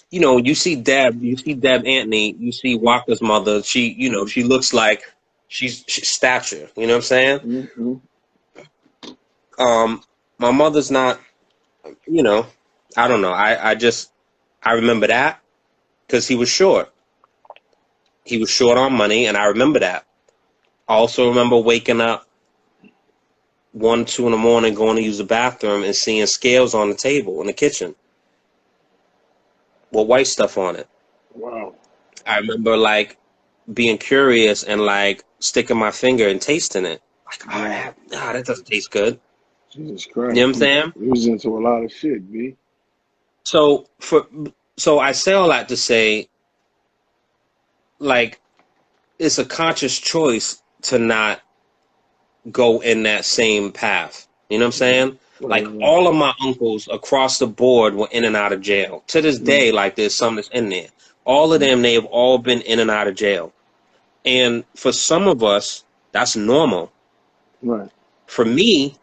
you know, you see Deb Anthony, you see Walker's mother. She, you know, she looks like she's stature. You know what I'm saying? My mother's not, you know, I don't know. I remember that. because he was short. He was short on money, and I remember that. I also remember waking up 1, 2 in the morning, going to use the bathroom, and seeing scales on the table in the kitchen with white stuff on it. Wow. I remember like being curious and like sticking my finger and tasting it. Like, that doesn't taste good. Jesus You Christ. know what I'm saying? He was into a lot of shit, B. So I say all that to say, like, it's a conscious choice to not go in that same path. You know what I'm saying? Like, all of my uncles across the board were in and out of jail. To this day, like, there's some that's in there. All of them, they have all been in and out of jail. And for some of us, that's normal. Right. For me,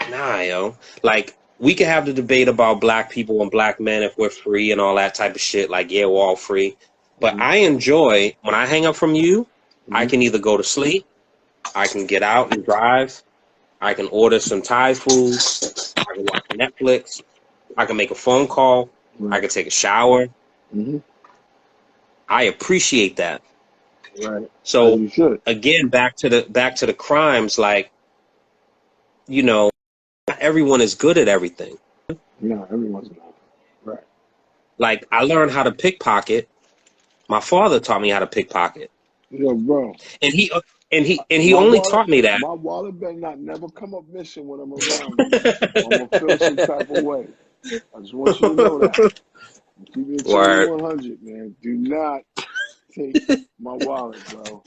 nah, yo. Like, we could have the debate about black people and black men if we're free and all that type of shit. Like, yeah, we're all free. But I enjoy, when I hang up from you, I can either go to sleep, I can get out and drive, I can order some Thai food, I can watch Netflix, I can make a phone call, I can take a shower. I appreciate that. Right. So you should. again, back to the crimes, like, you know, not everyone is good at everything. No, everyone's not. Right. Like, I learned how to pickpocket. My father taught me how to pickpocket. Yo, bro. And he only taught me that. My wallet better not never come up missing when I'm around you. I'm gonna feel some type of way. I just want you to know that. Keep it 100, man. Do not take my wallet, bro.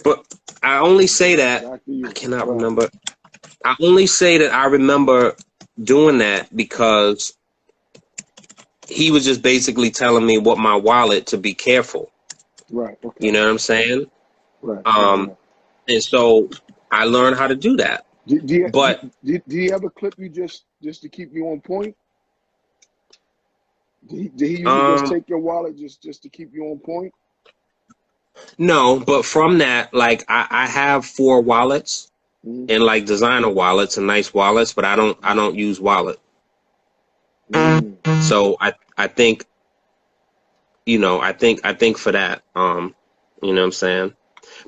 But I only say that, I cannot remember. I only say that I remember doing that because he was just basically telling me what my wallet to be careful. Right. Okay. You know what I'm saying? Right. And so I learned how to do that. Do you ever clip you just to keep you on point? Did he usually just take your wallet just to keep you on point? No, but from that, like, I have 4 wallets and like designer wallets and nice wallets, but I don't use wallet. So I think, you know, I think for that, you know what I'm saying?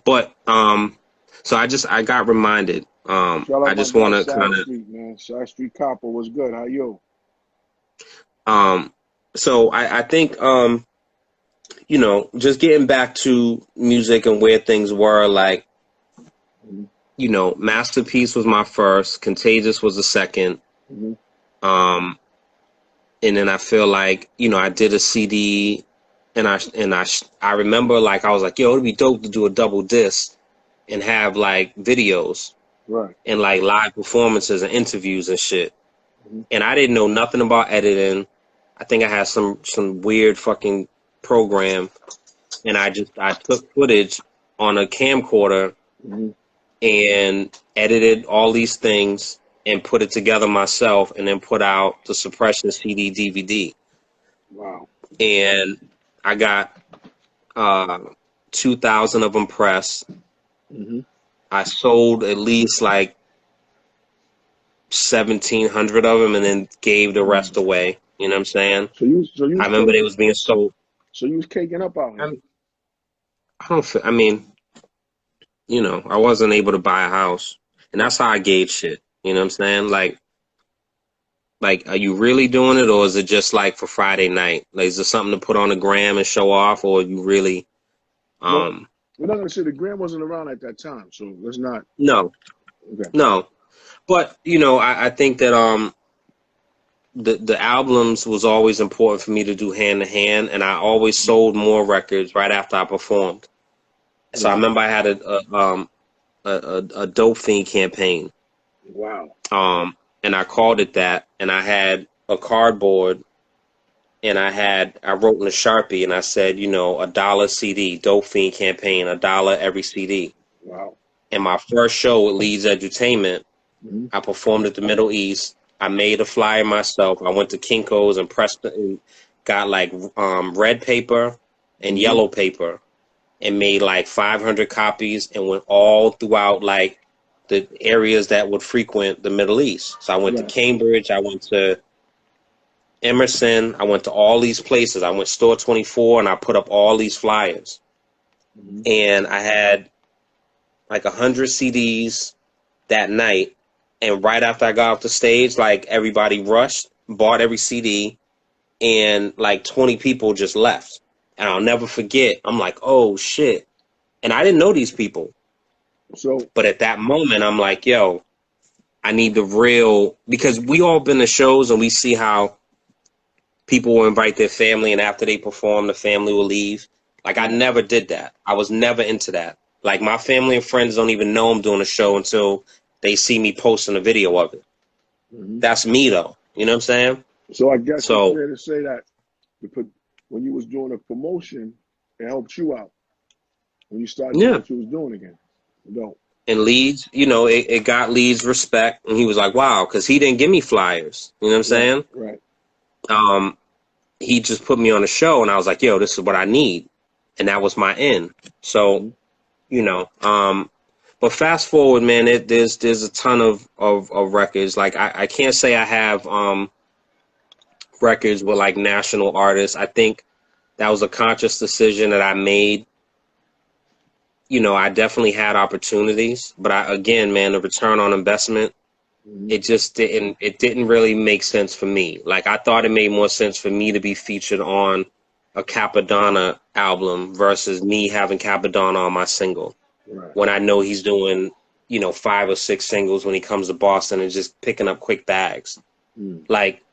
But so I got reminded. I just want to kind of Street, man. Side Street Copper was good. How you? So I think you know, just getting back to music and where things were, like, you know, Masterpiece was my first, Contagious was the second. And then I feel like, you know, I did a CD and I remember, like, I was like, yo, it'd be dope to do a double disc and have like videos. Right. And like live performances and interviews and shit. And I didn't know nothing about editing. I think I had some weird fucking program, and I took footage on a camcorder and edited all these things and put it together myself, and then put out the Suppression CD DVD. Wow. And I got 2,000 of them pressed. I sold at least like 1,700 of them, and then gave the rest away. You know what I'm saying? So you I remember they was being sold. So you was caking up out here. I mean, you know, I wasn't able to buy a house, and that's how I gauge shit. You know what I'm saying? Like, are you really doing it, or is it just like for Friday night? Like, is there something to put on the gram and show off, or you really? Well, we're not gonna say the gram wasn't around at that time, so let's not. No. Okay. No. But, you know, I think that the albums was always important for me to do hand to hand, and I always sold more records right after I performed. So I remember I had a Dope Fiend campaign. Wow. And I called it that, and I had a cardboard, and I wrote in a Sharpie, and I said, you know, $1 CD, Dope Fiend campaign, $1 every CD. Wow. And my first show at Leeds Edutainment, I performed at the Middle East. I made a flyer myself. I went to Kinko's and pressed it and got like red paper and yellow paper and made like 500 copies and went all throughout like the areas that would frequent the Middle East. So I went to Cambridge. I went to Emerson. I went to all these places. I went Store 24 and I put up all these flyers. And I had like 100 CDs that night. And right after I got off the stage, like everybody rushed, bought every CD, and like 20 people just left. And I'll never forget. I'm like, oh shit. And I didn't know these people. But at that moment, I'm like, yo, I need the real, because we all been to shows and we see how people will invite their family and after they perform, the family will leave. Like I never did that. I was never into that. Like my family and friends don't even know I'm doing a show until they see me posting a video of it. That's me though. You know what I'm saying? So I guess it's fair to say that when you was doing a promotion, it helped you out when you started doing what you was doing again. No. And Leeds, you know, it got Leeds respect, and he was like, "Wow," because he didn't give me flyers. You know what I'm saying? Right. He just put me on a show, and I was like, "Yo, this is what I need," and that was my end. So, you know, but fast forward, man, there's a ton of records. Like I can't say I have records with like national artists. I think that was a conscious decision that I made. You know, I definitely had opportunities, but again, man, the return on investment, it just didn't really make sense for me. Like I thought it made more sense for me to be featured on a Capadonna album versus me having Capadonna on my single. Right. When I know he's doing, you know, 5 or 6 singles when he comes to Boston and just picking up quick bags. Like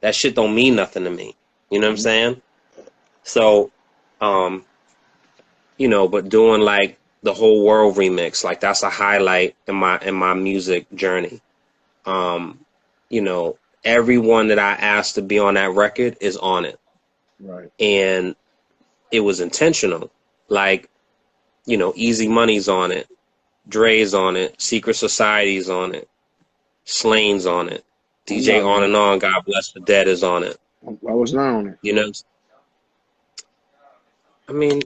that shit don't mean nothing to me. You know what I'm saying? So, you know, but doing like the whole world remix, like that's a highlight in my music journey. You know, everyone that I asked to be on that record is on it. Right. And it was intentional. Like, you know, Easy Money's on it, Dre's on it, Secret Society's on it, Slane's on it, DJ On and On, God Bless the Dead is on it. I was not on it. You know, I mean,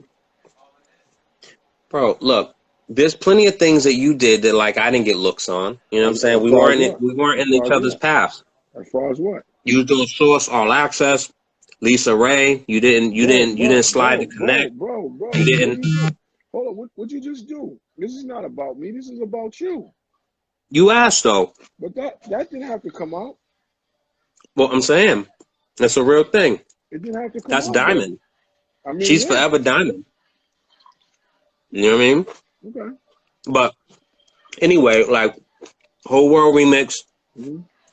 bro, look, there's plenty of things that you did that like I didn't get looks on. You know what I'm saying? We weren't in each other's paths. As far as what? You was doing Source, All Access, Lisa Ray. You didn't slide to Connect. Bro. You didn't. Hold on, what'd you just do? This is not about me. This is about you. You asked though. But that didn't have to come out. Well, I'm saying that's a real thing. It didn't have to come That's out. Diamond. I mean, she's forever Diamond. You know what I mean? Okay. But anyway, like Whole World Remix.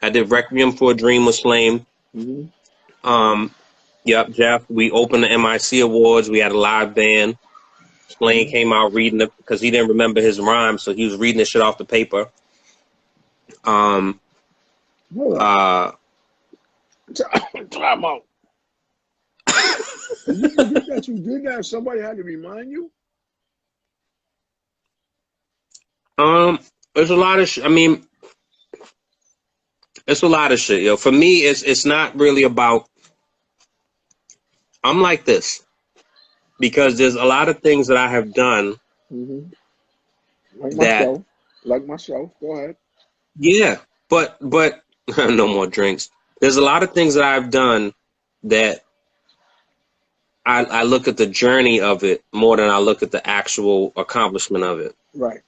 I did Requiem for a Dream with Slame. Yep, Jeff. We opened the MIC Awards. We had a live band. Slane came out reading it because he didn't remember his rhyme, so he was reading this shit off the paper. Time out. Did you forget that you did that? Somebody had to remind you? There's a lot of I mean, it's a lot of shit, yo. For me, it's not really about. I'm like this because there's a lot of things that I have done. Like myself. Go ahead. Yeah, but no more drinks. There's a lot of things that I've done that I look at the journey of it more than I look at the actual accomplishment of it. Right.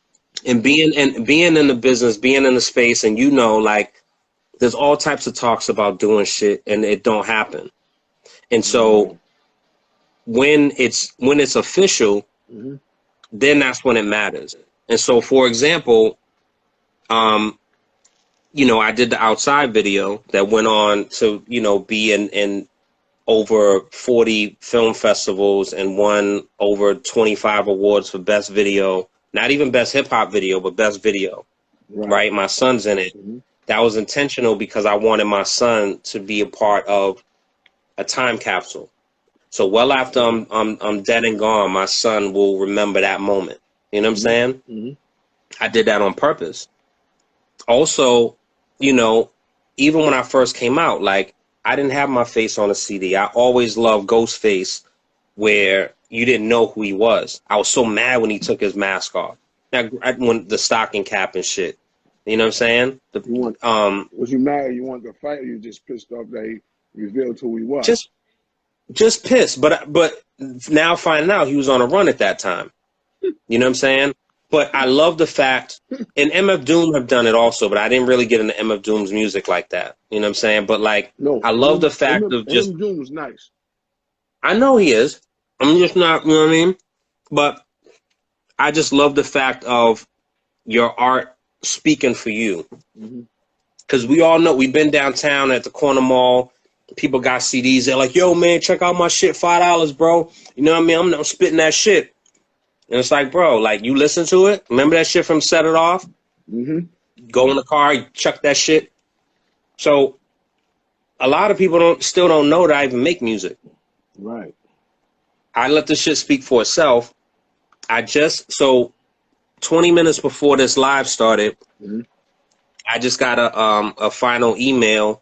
And being in the business, being in the space, and you know, like there's all types of talks about doing shit and it don't happen. And so when it's official, then that's when it matters. And so, for example, you know, I did the Outside video that went on to, you know, be in over 40 film festivals and won over 25 awards for best video, not even best hip hop video, but best video. Right? My son's in it. That was intentional because I wanted my son to be a part of a time capsule. So well after I'm dead and gone, my son will remember that moment. You know what I'm saying? I did that on purpose. Also, you know, even when I first came out, like I didn't have my face on a CD. I always loved Ghostface, where you didn't know who he was. I was so mad when he took his mask off. Now, when the stocking cap and shit. You know what I'm saying? Was you mad? You wanted to fight, or you just pissed off that Revealed who he was. Just pissed. But now finding out he was on a run at that time. You know what I'm saying? But I love the fact, and MF Doom have done it also, but I didn't really get into MF Doom's music like that. You know what I'm saying? But like, No, I love the fact of just. MF Doom was nice. I know he is. I'm just not, you know what I mean? But I just love the fact of your art speaking for you. Because we all know, we've been downtown at the corner mall. People got CDs. They're like, yo, man, check out my shit, $5, bro. You know what I mean? I'm spitting that shit. And it's like, bro, like, you listen to it? Remember that shit from Set It Off? Go in the car, you chuck that shit. So a lot of people still don't know that I even make music. Right. I let the shit speak for itself. So 20 minutes before this live started, I just got a final email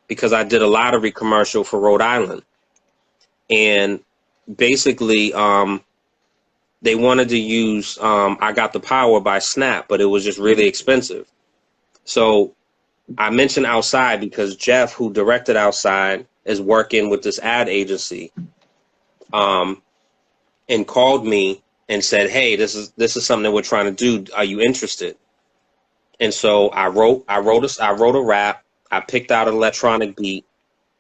because I did a lottery commercial for Rhode Island. And basically, they wanted to use I Got the Power by Snap, but it was just really expensive. So I mentioned Outside because Jeff, who directed Outside, is working with this ad agency, and called me and said, hey, this is something that we're trying to do. Are you interested? And so I wrote a rap. I picked out an electronic beat.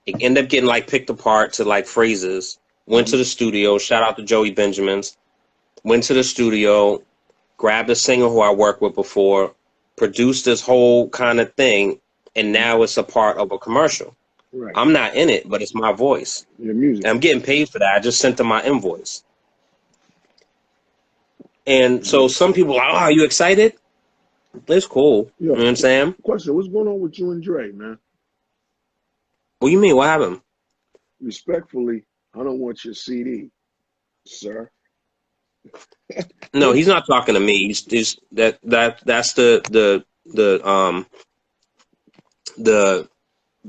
It ended up getting like picked apart to like phrases. Went to the studio. Shout out to Joey Benjamins. Went to the studio, grabbed a singer who I worked with before, produced this whole kind of thing, and now it's a part of a commercial. Right. I'm not in it, but it's my voice. Your music. And I'm getting paid for that. I just sent them my invoice. And so some people are like, oh, are you excited? It's cool. You know what I'm saying? Question, what's going on with you and Dre, man? What do you mean? What happened? Respectfully, I don't want your CD, sir. No, he's not talking to me. He's that's the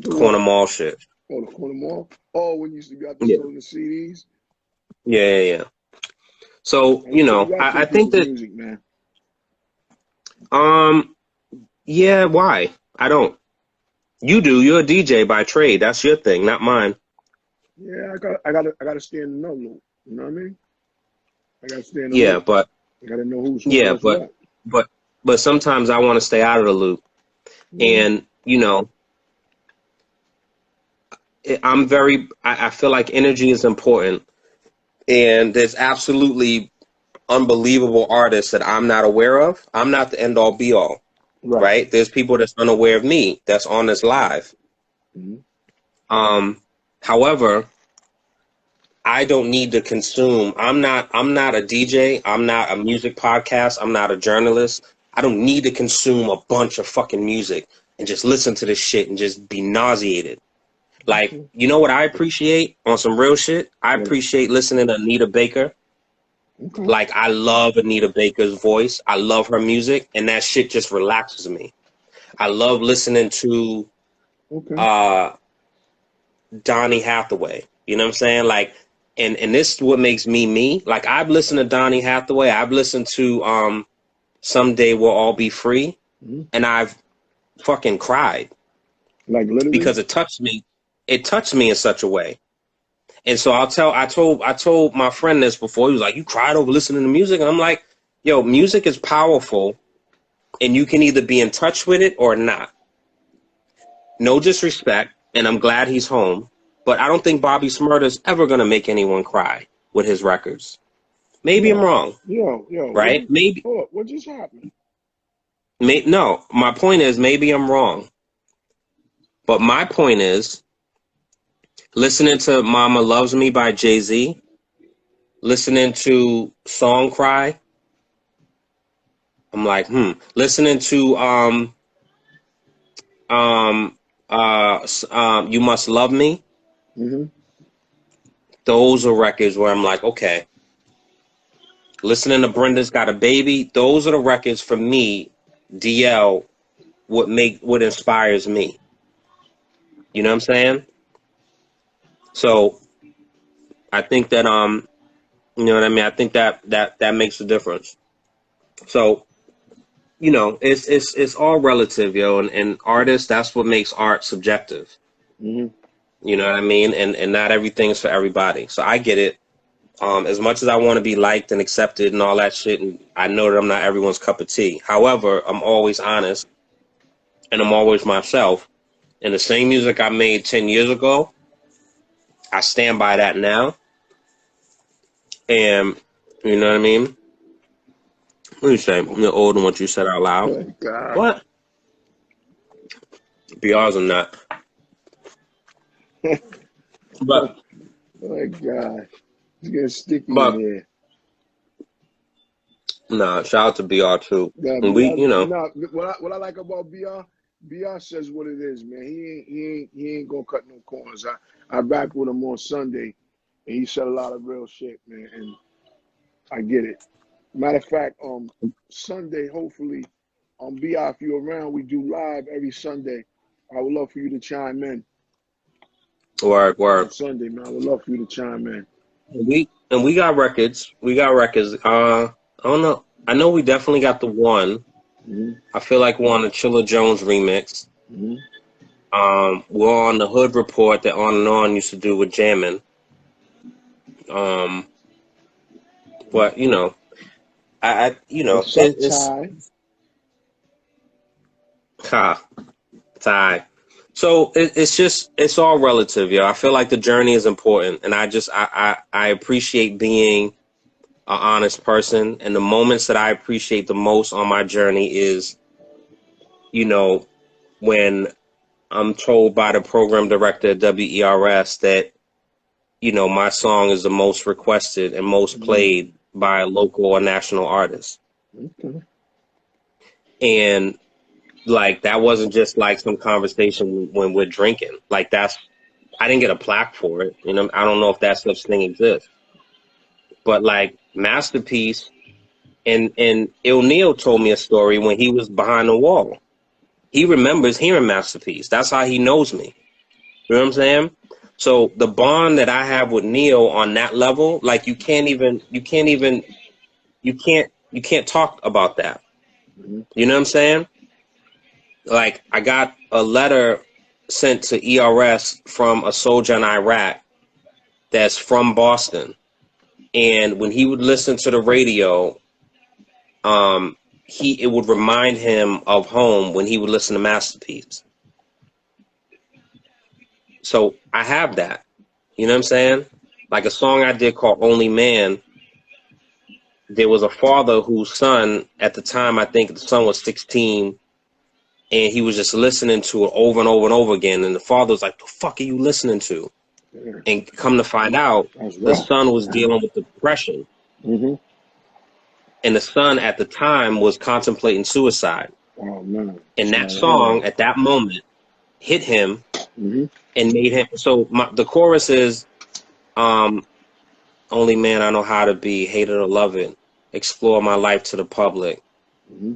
corner mall shit. Oh, the corner mall? Oh, when you got the selling the CDs? Yeah. So, you know, I think that music, man. Yeah, why? I don't. You do. You're a DJ by trade. That's your thing, not mine. Yeah, I gotta stay in the know loop. You know what I mean? I gotta stay in the loop. But I gotta know who's but sometimes I want to stay out of the loop. And, you know, I feel like energy is important. And there's absolutely unbelievable artists that I'm not aware of. I'm not the end all be all. Right? There's people that's unaware of me that's on this live. However, I don't need to consume. I'm not a DJ. I'm not a music podcast. I'm not a journalist. I don't need to consume a bunch of fucking music and just listen to this shit and just be nauseated. Like, you know what I appreciate on some real shit? I appreciate listening to Anita Baker. Like, I love Anita Baker's voice. I love her music, and that shit just relaxes me. I love listening to Donny Hathaway. You know what I'm saying? Like, and this is what makes me me. Like, I've listened to Donny Hathaway. I've listened to Someday We'll All Be Free, and I've fucking cried. Like, literally? Because it touched me. It touched me in such a way. And so I told my friend this before. He was like, you cried over listening to music? And I'm like, yo, music is powerful, and you can either be in touch with it or not. No disrespect, and I'm glad he's home, but I don't think Bobby Smurda's ever going to make anyone cry with his records. Maybe I'm wrong. Yo. Right? Maybe. Hold up, what just happened? No, my point is maybe I'm wrong. But my point is, listening to Mama Loves Me by Jay-Z, listening to Song Cry, I'm like, Listening to You Must Love Me. Those are records where I'm like, okay. Listening to Brenda's Got a Baby, those are the records for me, DL, what inspires me. You know what I'm saying? So I think that you know what I mean? I think that makes a difference. So, you know, it's all relative, yo, and artists, that's what makes art subjective. You know what I mean? And not everything's for everybody. So I get it. As much as I want to be liked and accepted and all that shit, and I know that I'm not everyone's cup of tea. However, I'm always honest and I'm always myself. And the same music I made 10 years ago, I stand by that now. And you know what I mean? What do you say? You're older than what you said out loud. Oh, God. What? BR's a nut. But Oh, my God. It's getting sticky in but here. nah, shout out to BR too. Yeah, And we, BR. you know, No, what I like about BR, BR says what it is, man. He ain't gonna cut no corners. I back with him on Sunday, and he said a lot of real shit, man. And I get it. Matter of fact, Sunday, hopefully, BR, if you're around, we do live every Sunday. I would love for you to chime in on word. Sunday, man. I would love for you to chime in. And we got records. We got records. I don't know. I know we definitely got the one. Hmm. I feel like we're on the Chilla Jones remix. Hmm. We're on the Hood Report that On and On used to do with Jammin'. Um, but you know, you know, What's up, it's Ty? ha, Ty. So it's all relative, yo. I feel like the journey is important, and I appreciate being an honest person. And the moments that I appreciate the most on my journey is, you know, when I'm told by the program director at WERS that, you know, my song is the most requested and most Mm. played by a local or national artist. Okay. And like that wasn't just like some conversation when we're drinking. Like I didn't get a plaque for it. You know, I don't know if that such thing exists. But like Masterpiece and Neil told me a story when he was behind the wall. He remembers hearing Masterpiece. That's how he knows me. You know what I'm saying? So the bond that I have with Neil on that level, like you can't talk about that. Hmm. You know what I'm saying? Like I got a letter sent to ERS from a soldier in Iraq that's from Boston. And when he would listen to the radio, it would remind him of home when he would listen to Masterpiece. So I have that. You know what I'm saying? Like a song I did called Only Man. There was a father whose son, at the time, I think the son was 16, and he was just listening to it over and over and over again. And the father was like, "The fuck are you listening to?" Yeah, And come to find out, that's the rough. son was dealing with depression, Hmm. and the son at the time was contemplating suicide. Oh man, And that sorry to hear song, that. at that moment, hit him Hmm. and made him. So the chorus is, um, "Only man I know how to be, hate it or love it, explore my life to the public." Hmm.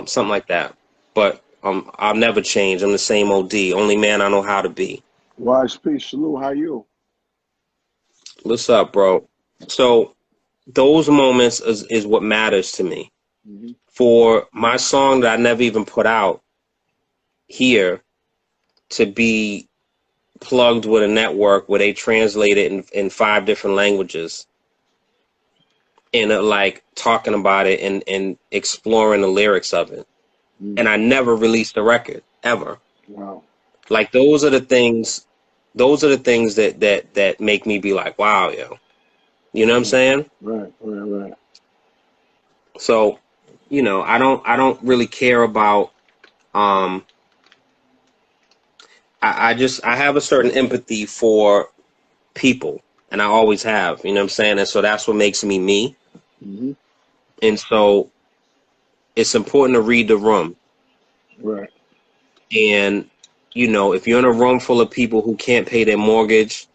Something like that. But I'll never change. I'm the same OD. Only man I know how to be. Wise peace, salute. How you? What's up, bro? So those moments is what matters to me. Hmm. For my song that I never even put out here to be plugged with a network where they translate it in 5 different languages and like talking about it and exploring the lyrics of it. Mm. And I never released the record ever. Wow. Like those are the things that make me be like, wow, yo. You know what I'm Mm. saying? Right, right, right. So, you know, I don't really care about um I have a certain empathy for people and I always have, you know what I'm saying? And so that's what makes me me. Hmm. And so it's important to read the room. Right. And, you know, if you're in a room full of people who can't pay their mortgage,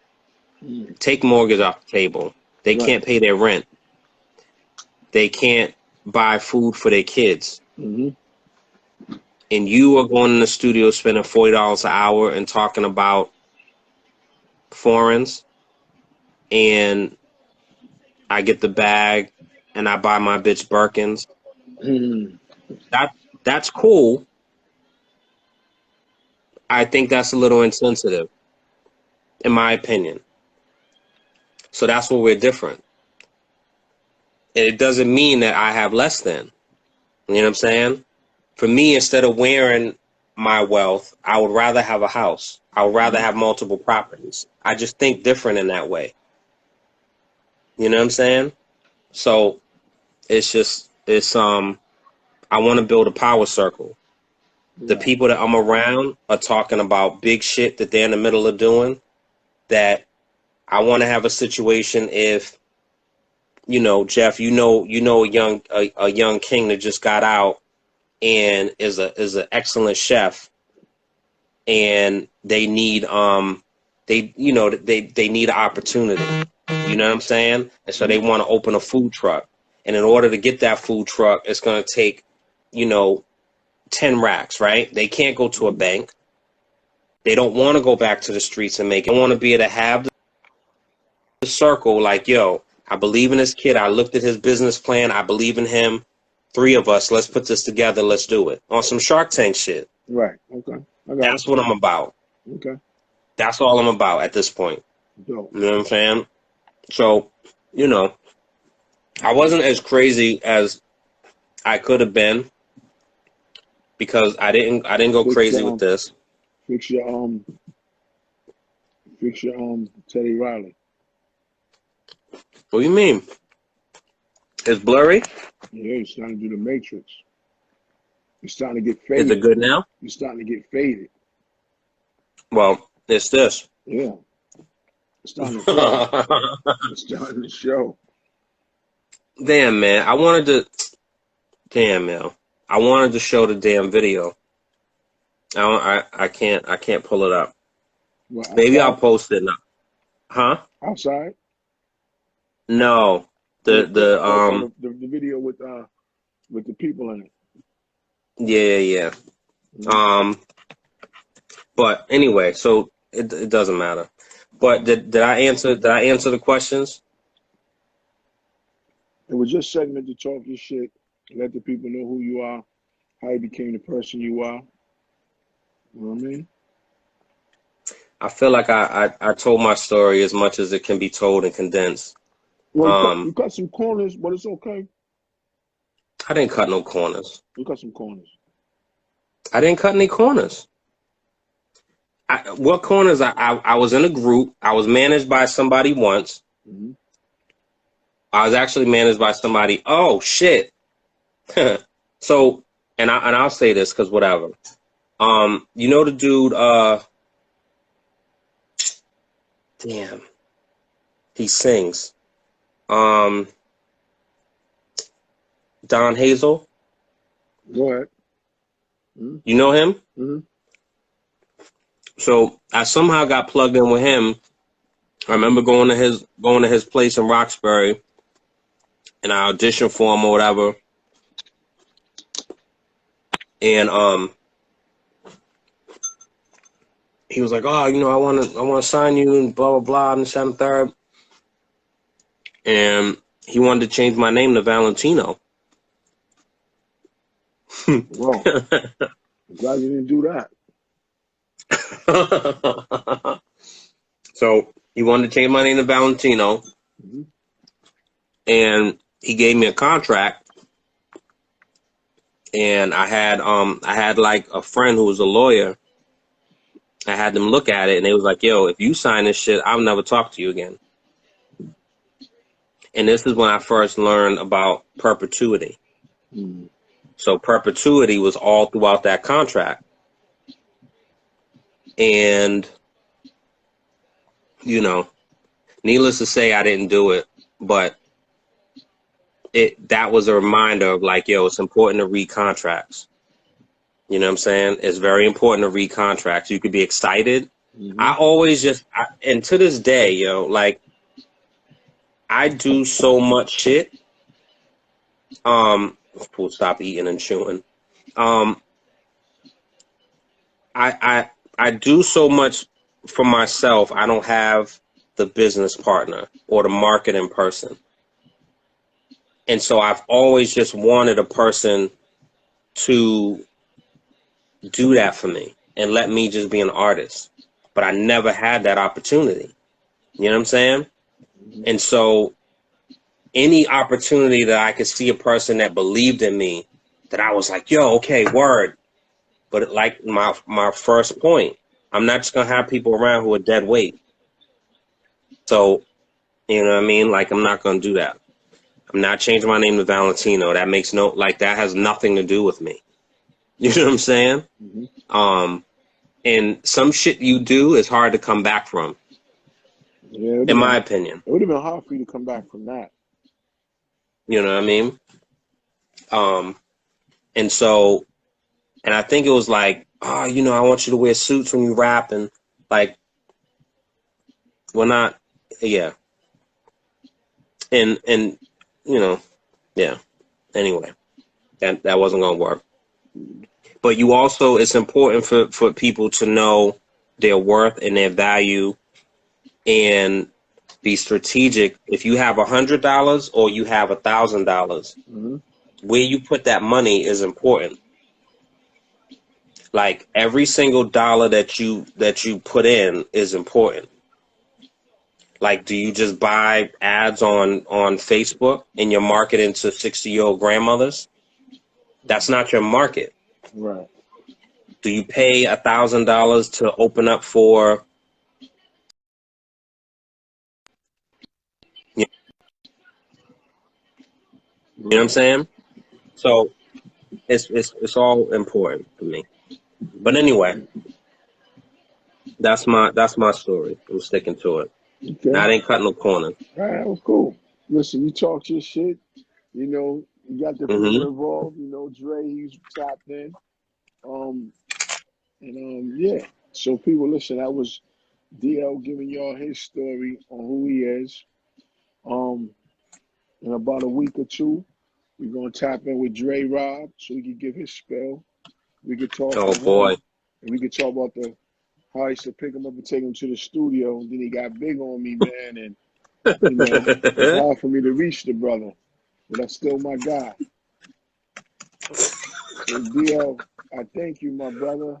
Mm. take mortgage off the table. They Right. can't pay their rent. They can't buy food for their kids. Hmm. And you are going in the studio spending $40 an hour and talking about foreigns, and I get the bag and I buy my bitch Birkins. Mm. That that's cool. I think that's a little insensitive. in my opinion. So that's where we're different. And it doesn't mean that I have less than. You know what I'm saying? For me, instead of wearing my wealth, I would rather have a house. I would rather have multiple properties. I just think different in that way. You know what I'm saying? So I want to build a power circle. The people that I'm around are talking about big shit that they're in the middle of doing, that I want to have a situation if, Jeff, a young king that just got out and is an excellent chef, and they need they need an opportunity. You know what I'm saying? And so they want to open a food truck. And in order to get that food truck, it's going to take, 10 racks, right? They can't go to a bank. They don't want to go back to the streets and make it. They want to be able to have the circle like, yo, I believe in this kid. I looked at his business plan. I believe in him. 3 of us, let's put this together. Let's do it. On some Shark Tank shit. Right. Okay. That's what I'm about. Okay. That's all I'm about at this point. Dope. You know what I'm saying? So, I wasn't as crazy as I could have been, because I didn't go crazy with this. Fix your Teddy Riley. What do you mean? It's blurry? Yeah, you're starting to do the Matrix. You're starting to get faded. Is it good now? You're starting to get faded. Well, it's this. Yeah. It's starting to show. It's starting to show. Damn, man. I wanted to show the damn video. I can't pull it up. Well, maybe I'll post it now. Huh? Outside? No. The video with the people in it. Yeah. Mm-hmm. But anyway, so it doesn't matter. But did I answer the questions? It was just segment to talk your shit, let the people know who you are, how you became the person you are. You know what I mean? I feel like I told my story as much as it can be told and condensed. Well, you cut some corners, but it's okay. I didn't cut no corners. You cut some corners. I didn't cut any corners. What corners? I was in a group. I was managed by somebody once. Mm-hmm. I was actually managed by somebody. Oh shit! So, and I'll say this because whatever. The dude. Damn. He sings. Don Hazel. Go ahead. Mm-hmm. You know him? Mm-hmm. So I somehow got plugged in with him. I remember going to his place in Roxbury, and I auditioned for him or whatever. And he was like, "Oh, I want to sign you and blah blah blah and this and the third." And he wanted to change my name to Valentino. Well, I'm glad you didn't do that. So he wanted to change my name to Valentino. Mm-hmm. And he gave me a contract, and I had like a friend who was a lawyer. I had them look at it, and they was like, "Yo, if you sign this shit, I'll never talk to you again." And this is when I first learned about perpetuity. Mm-hmm. So perpetuity was all throughout that contract. And, needless to say, I didn't do it, but that was a reminder of like, yo, it's important to read contracts. You know what I'm saying? It's very important to read contracts. You could be excited. Mm-hmm. I always and to this day, like, I do so much shit. We'll stop eating and chewing. I do so much for myself. I don't have the business partner or the marketing person. And so I've always just wanted a person to do that for me and let me just be an artist. but I never had that opportunity. You know what I'm saying? And so any opportunity that I could see a person that believed in me, that I was like, yo, okay, word. But like my first point, I'm not just gonna have people around who are dead weight. So, you know what I mean? Like, I'm not gonna do that. I'm not changing my name to Valentino. That makes no, like, that has nothing to do with me. You know what I'm saying? And some shit you do is hard to come back from, Yeah, in my opinion. it would have been hard for you to come back from that. You know what I mean? And so, and I think it was like, oh, you know, I want you to wear suits when you rap, and like, we're not, yeah. And you know, yeah. Anyway, that wasn't gonna work. But you also, it's important for people to know their worth and their value, and be strategic. If you have $100 or you have $1,000, where you put that money is important. Like, every single dollar that you put in is important. Like, do you just buy ads on Facebook and you're marketing to 60-year-old grandmothers? That's not your market. Right. Do you pay $1,000 to open up for, you know what I'm saying? So it's all important for me. But anyway, that's my story. I'm sticking to it. Okay. Now, I ain't cutting no corners. All right, that was cool. Listen, you talked your shit. You know, you got the people involved. You know, Dre, he's tapped in. Yeah. So people, listen, that was DL giving y'all his story on who he is. In about a week or two, we're gonna tap in with Dre Rob so he can give his spell. We could talk Oh to boy. him, and we could talk about how I used to pick him up and take him to the studio, and then he got big on me, man, and you know, it's hard for me to reach the brother, but that's still my guy. So DL, I thank you, my brother.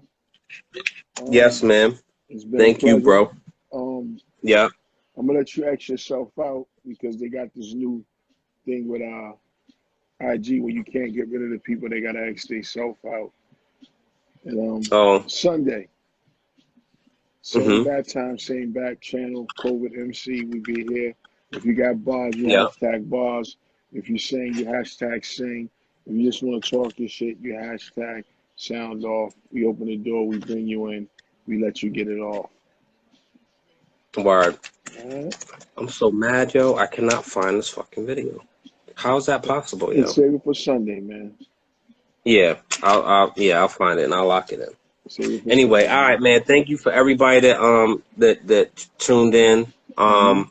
Yes, man. It's been Thank a pleasure. you, bro. Yeah. I'm gonna let you X yourself out because they got this new thing with IG where you can't get rid of the people. They gotta X themselves out. And Sunday, same bad time, same back channel, COVID MC. We be here. If you got bars, you hashtag bars. If you sing, you hashtag sing. If you just want to talk your shit, you hashtag sound off. We open the door, we bring you in, we let you get it off. Word. Right. I'm so mad, yo. I cannot find this fucking video. How is that possible, yo? Save it for Sunday, man. Yeah, I'll find it and I'll lock it in. Anyway, all right, man. Thank you for everybody that tuned in. All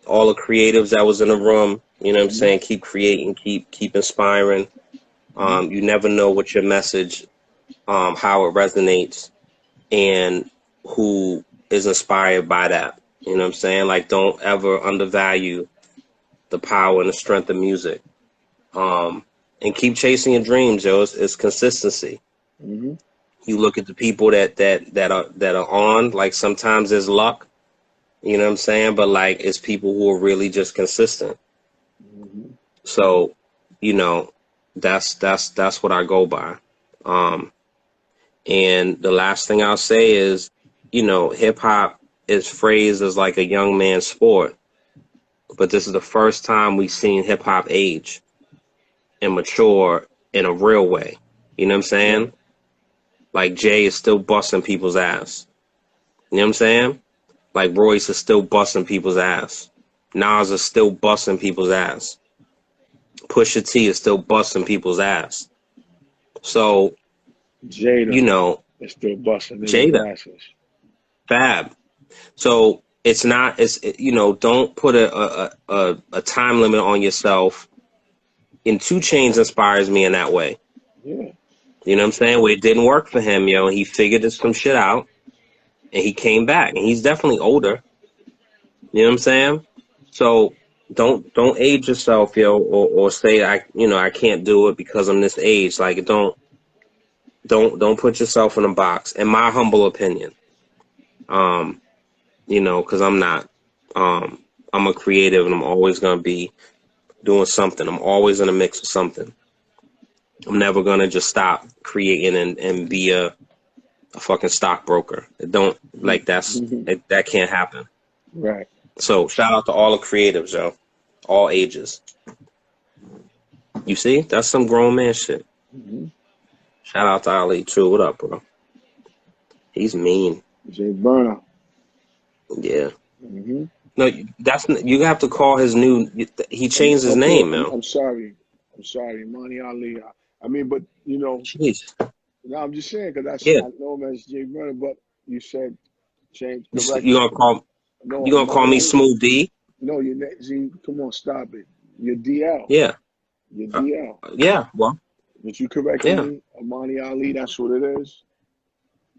the creatives that was in the room. You know what I'm saying? Keep creating, keep inspiring. You never know what your message, how it resonates, and who is inspired by that. You know what I'm saying? Like, don't ever undervalue the power and the strength of music. And keep chasing your dreams, yo. It's consistency. You look at the people that are on, like, sometimes there's luck, you know what I'm saying? But like, it's people who are really just consistent. So, you know, that's what I go by. And the last thing I'll say is, you know, hip hop is phrased as like a young man's sport, but this is the first time we've seen hip hop age and mature in a real way. You know what I'm saying? Like, Jay is still busting people's ass. You know what I'm saying? Like, Royce is still busting people's ass. Nas is still busting people's ass. Pusha T is still busting people's ass. So, Jada, you know, is still busting Jada, asses. Fab. So you know, don't put a time limit on yourself. And 2 Chainz inspires me in that way. Yeah. You know what I'm saying? Where it didn't work for him, yo, he figured some shit out and he came back. And he's definitely older. You know what I'm saying? So don't age yourself, yo, or say I can't do it because I'm this age. Like, don't put yourself in a box, in my humble opinion. You know, because I'm not. I'm a creative, and I'm always gonna be doing something. I'm always in a mix of something. I'm never gonna just stop creating and be a fucking stockbroker. It don't like that can't happen. Right. So shout out to all the creatives, yo, all ages. You see, that's some grown man shit. Mm-hmm. Shout out to Ali. True, what up, bro? He's mean. Jay Burner. Yeah. Mm-hmm. No, that's you have to call his new. He changed his Okay, name, man. I'm sorry. I'm sorry, Monty Ali. I mean, but Jeez. no, I'm just saying because Yeah. I know him as Jay Burner, but you said change, correct You it. gonna call No, you gonna call me Monty. Smooth D? No, see, come on, stop it. You're DL. Yeah. You're Uh, DL. yeah. Well. But you corrected Yeah. me, Amani Ali. That's what it is.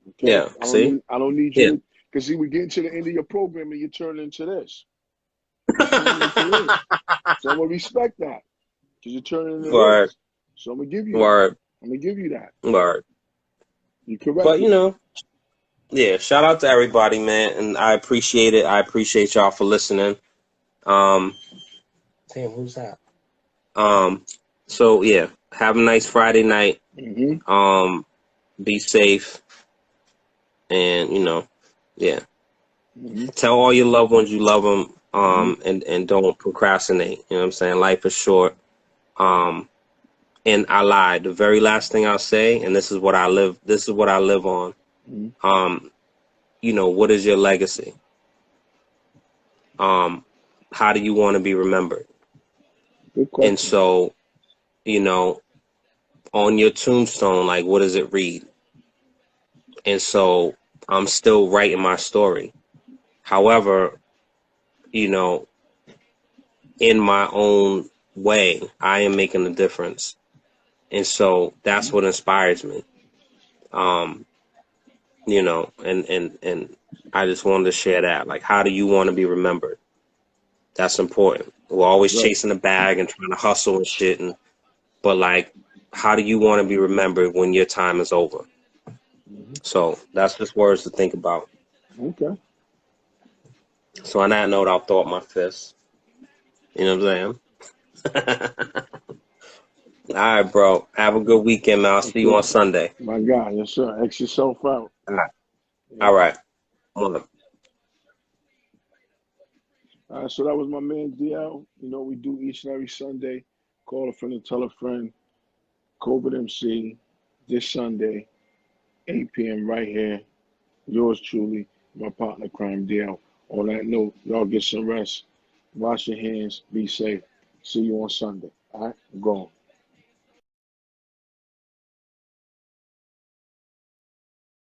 Okay. Yeah. See. I don't need you Yeah. to. Because see, we get to the end of your program and you turn into this. You turn into this. So I'm gonna respect that because you're turning into Word. this. So I'm gonna give you that. Word. I'm gonna give you that. Word. You But corrected me. yeah. Shout out to everybody, man, and I appreciate it. I appreciate y'all for listening. Um. Damn, who's that? So yeah, have a nice Friday night. Mm-hmm. Be safe, and yeah. Mm-hmm. Tell all your loved ones you love them. Mm-hmm. And don't procrastinate. You know what I'm saying? Life is short. Um, and I lied. The very last thing I'll say, and this is what I live. This is what I live on. Mm-hmm. Um, what is your legacy? How do you want to be remembered? Good And question. so, you know, on your tombstone, like, what does it read? And so, I'm still writing my story. However, you know, in my own way, I am making a difference. And so that's what inspires me. Um, and I just wanted to share that. Like, how do you want to be remembered? That's important. We're always Right. chasing the bag and trying to hustle and shit, but like, how do you want to be remembered when your time is over? Mm-hmm. So that's just words to think about. Okay. So on that note, I'll throw up my fist. You know what I'm saying? All right, bro. Have a good weekend, man. I'll see you Okay. on Sunday. My God. Yes, sir. X yourself out. All right. Yeah. All right. Well, So that was my man DL. We do each and every Sunday. Call a friend and tell a friend. COVID MC this Sunday, 8 p.m. right here. Yours truly, my partner Crime DL. On that note, y'all get some rest. Wash your hands. Be safe. See you on Sunday. All right? I'm going.